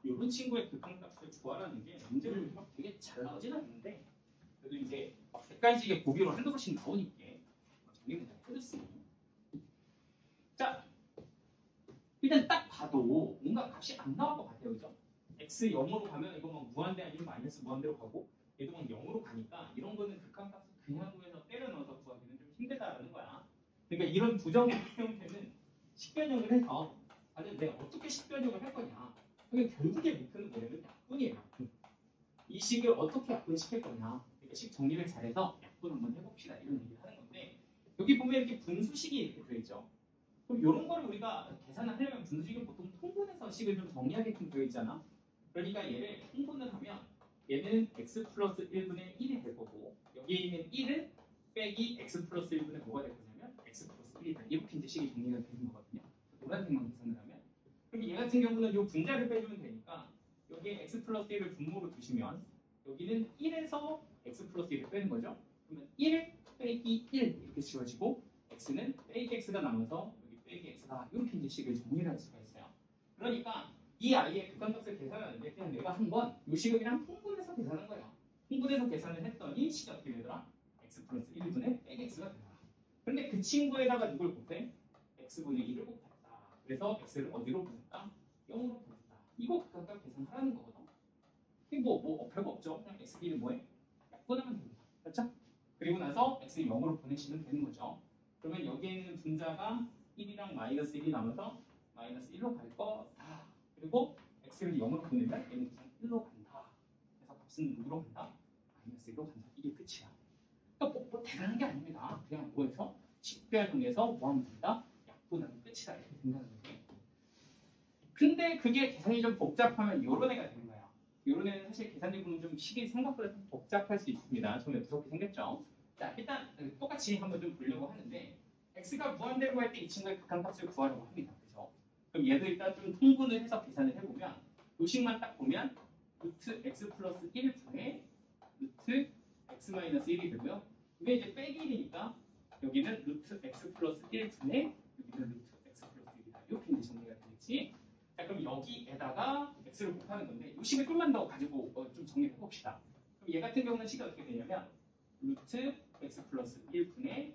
이런 친구의 극한값을 구하라는 게 문제를 막 되게 잘 나오진 않는데 그래도 이제 객관식의 보기로 한두 번씩 나오니까 정리를 잘 해줬어요. 자, 일단 딱 봐도 뭔가 값이 안 나올 것 같아요, 그죠? x 0으로 가면 이거 막 무한대 아니면 마이너스 무한대로 가고 얘도 막 0으로 가니까 이런 거는 극한값을 그냥 구해서 때려 넣어서 구하기는 좀 힘들다라는 거야. 그러니까 이런 부정의 형태는 식변형을 해서 아니 내가 어떻게 식변형을 할 거냐. 그러니까 결국의 목표는 뭐냐면 약분이에요. 약분. 이 식을 어떻게 약분시킬 거냐. 그러니까 식 정리를 잘해서 약분 한번 해봅시다. 이런 얘기를 하는 건데 여기 보면 이렇게 분수식이 이렇게 들어있죠. 그럼 이런 거를 우리가 계산을 하려면 분수식은 보통 통분해서 식을 좀 정리하게끔 되어 있잖아. 그러니까 얘를 통분을 하면 얘는 x 플러스 1분의 1이 될 거고 여기에 있는 1은 빼기 x 플러스 1분의 뭐가 될 거냐면 x 플러스 1이다. 이렇게 이제 식이 정리가 되는 거거든요. 노란색만 계산을 하면. 그럼 얘 같은 경우는 이 분자를 빼주면 되니까 여기에 x 플러스 1을 분모로 두시면 여기는 1에서 x 플러스 1을 빼는 거죠. 그러면 1 빼기 1 이렇게 지워지고 x는 빼기 x가 남아서 여기 빼기 x다. 이렇게 이제 식을 정리를 할 수가 있어요. 그러니까 이 아이의 극한값을 계산하는데 그냥 내가 한 건 이 식을 그냥 통분해서 계산한 거예요. 통분해서 계산을 했더니 식이 어떻게 되더라? x 플러스 1분의 빼기 x가 되더라. 그런데 그 친구에다가 누굴 곱해? x분의 1을 곱했다. 그래서 x를 어디로 보냈다? 0으로 보냈다. 이거 극한값 계산하라는 거거든. 이게 뭐 별거 없죠. 그냥 x끼리 뭐해? 약분하면 됩니다. 그렇죠? 그리고 나서 x를 0으로 보내시면 되는 거죠. 그러면 여기에 있는 분자가 1이랑 마이너스 1이 남아서 마이너스 1로 갈 거다. 그리고 x를 0으로 보내면 얘는 그냥 1로 간다. 그래서 값은 누구로 간다? 마이너스 1로 간다. 이게 끝이야. 그러니까 뭐 대단한 게 아닙니다. 그냥 뭐해서 식별형에서 뭐 하면 된다? 약분하면 끝이다. 이렇게 생각하는 거예요. 근데 그게 계산이 좀 복잡하면 요런 애가 되는 거야. 요런 애는 사실 계산이 보면 좀 식이 생각보다 좀 복잡할 수 있습니다. 처음에 무섭게 생겼죠. 자, 일단 똑같이 한번 좀 보려고 하는데 x가 무한대로 할 때 이 친구의 극한값을 구하려고 합니다. 그죠? 그럼 얘도 일단 좀 통분을 해서 계산을 해보면 요식만 딱 보면 루트 x 플러스 1분의 루트 x 마이너스 1이 되고요. 이게 이제 빼기 1이니까 여기는 루트 x 플러스 1분의 여기는 루트 x 플러스 1이다. 이렇게 이제 정리가 되겠지. 자, 그럼 여기에다가 x를 곱하는 건데 이 식을 좀만 더 가지고 좀 정리해 봅시다. 그럼 얘 같은 경우는 식이 어떻게 되냐면 루트 x 플러스 1분의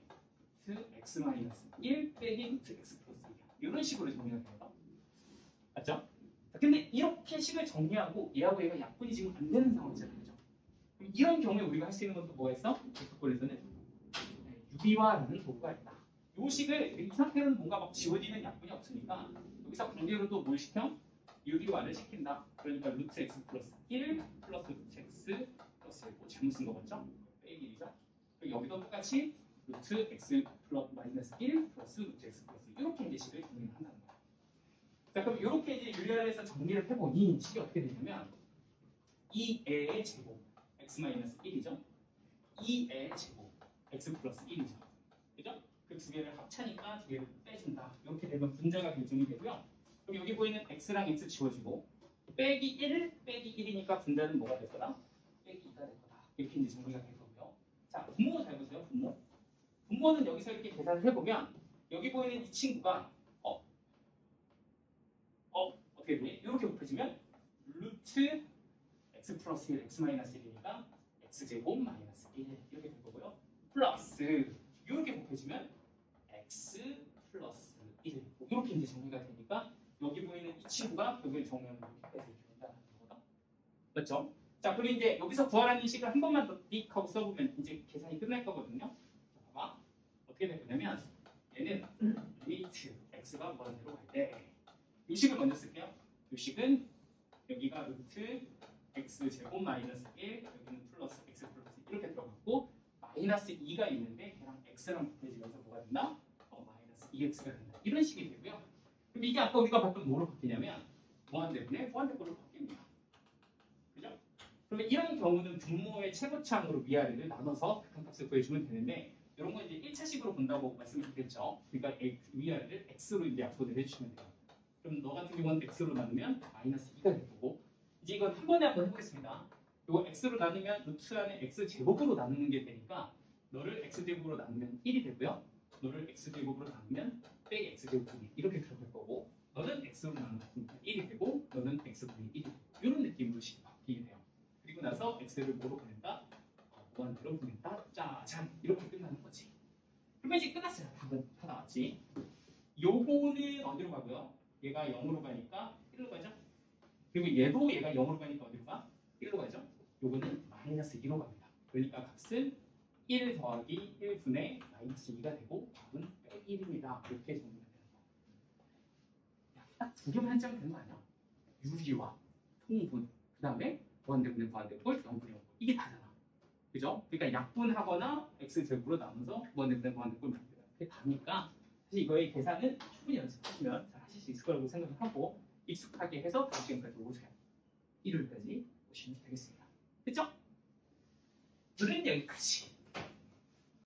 루트 x 마이너스 1 빼기 루트 x 플러스 1 이런 식으로 정리가 돼요. 맞죠? 자, 근데 이렇게 식을 정리하고 얘하고 얘가 약분이 지금 안 되는 상황이잖아요. 그죠? 그럼 이런 경우에 우리가 할 수 있는 것도 뭐가 있어? 프로토콜에서는 유비화라는 도구가 있다. 이 식을 이 상태로는 뭔가 막 지워지는 약분이 없으니까 여기서 관계로 또 뭘 시켜? 유리화를 시킨다. 그러니까 루트 x 플러스 1 플러스 루트 x 플러스 1 잘못 쓴 거 맞죠? 빼기 1이죠? 여기도 똑같이 루트 x 플러스 마이너스 1 플러스 루트 x 플러스 1 이렇게 이제 식을 정리를 한다는 거야. 자, 그럼 이렇게 이제 유리화를 해서 정리를 해보니 식이 어떻게 되냐면 이 애의 제곱 x 마이너스 1이죠? 이 애의 제곱 x 플러스 1이죠. 그죠? 그 두 개를 합차니까 두 개를 빼준다. 이렇게 되면 분자가 결정이 되고요. 그럼 여기 보이는 x랑 x 지워지고 빼기 1 빼기 1이니까 분자는 뭐가 될 거다? 빼기 2가 될 거다. 이렇게 이제 정리가 될 거고요. 자, 분모 잘 보세요. 분모. 분모는 여기서 이렇게 계산을 해보면 여기 보이는 이 친구가 어떻게 되니? 이렇게 곱해지면 루트 x 플러스 1 x 마이너스 1이니까 x제곱 마이너스 1 이렇게 될 거고요. 플러스 이렇게 곱해지면 x 플러스 1 이렇게 이제 정리가 되니까 여기 보이는 이 친구가 여기를 정리하면 이렇게까지 된다는 거다. 맞죠? 자, 그리고 이제 여기서 구하라는 식을 한 번만 더 띡 하고 써보면 이제 계산이 끝날 거거든요. 자, 봐봐. 어떻게 될 거냐면 얘는 리미트 x가 무한대로 갈 때 이 식을 먼저 쓸게요. 이 식은 여기가 루트 x 제곱 마이너스 1 여기는 플러스 x 플러스 1 이렇게 들어갔고 마이너스 2가 있는데 걔랑 x랑 곱해지면서 뭐가 된다? 마이너스 2x가 된다. 이런 식이 되고요. 그럼 이게 아까 우리가 봤던 뭐로 바뀌냐면 무한대분의 무한대꼴로 바뀝니다. 그죠? 그러면 이런 경우는 분모의 최고차항으로 위아래를 나눠서 극한값을 구해주면 되는데 이런 건 이제 1차식으로 본다고 말씀을 드렸죠. 그러니까 위아래를 x로 이제 약분을 해주시면 돼요. 그럼 너 같은 경우는 x로 나누면 마이너스 2가 될 거고 이제 이건 한 번에 한번 해보겠습니다. 이거 x로 나누면 루트 안에 x제곱으로 나누는 게 되니까 너를 x제곱으로 나누면 1이 되고요. 너를 x제곱으로 나누면 빼기 x제곱 분의 이렇게 들어갈 거고 너는 x로 나누면 1이 되고 너는 x분의 1이 되고 이런 느낌으로 식이 바뀌게 돼요. 그리고 나서 x를 뭐로 보낸다? 무한대로 보낸다. 짜잔 이렇게 끝나는 거지. 그러면 이제 끝났어요. 답은 다 나왔지. 요거는 어디로 가고요? 얘가 0으로 가니까 1로 가죠. 그리고 얘도 얘가 0으로 가니까 어디로 가? 1로 가죠. 요거는 마이너스 2로 갑니다. 그러니까 값은 1 더하기 1분의 마이너스 2가 되고 답은 빼기 1입니다. 이렇게 정리가 되는 거. 딱 두 개만 한장 되는 거 아니야? 유리와 통분, 그 다음에 무한대분의 무한대꼴, 0분의 0. 이게 다잖아. 그죠? 그러니까 약분하거나 x제곱으로 나눠서 무한대분의 무한대꼴 만들어요. 그게 다니까 사실 이거의 계산은 충분히 연습하시면 잘 하실 수 있을 거라고 생각을 하고 익숙하게 해서 다음 시간까지 오세요. 일요일까지 오시면 되겠습니다. 됐죠? 오늘은 여기까지.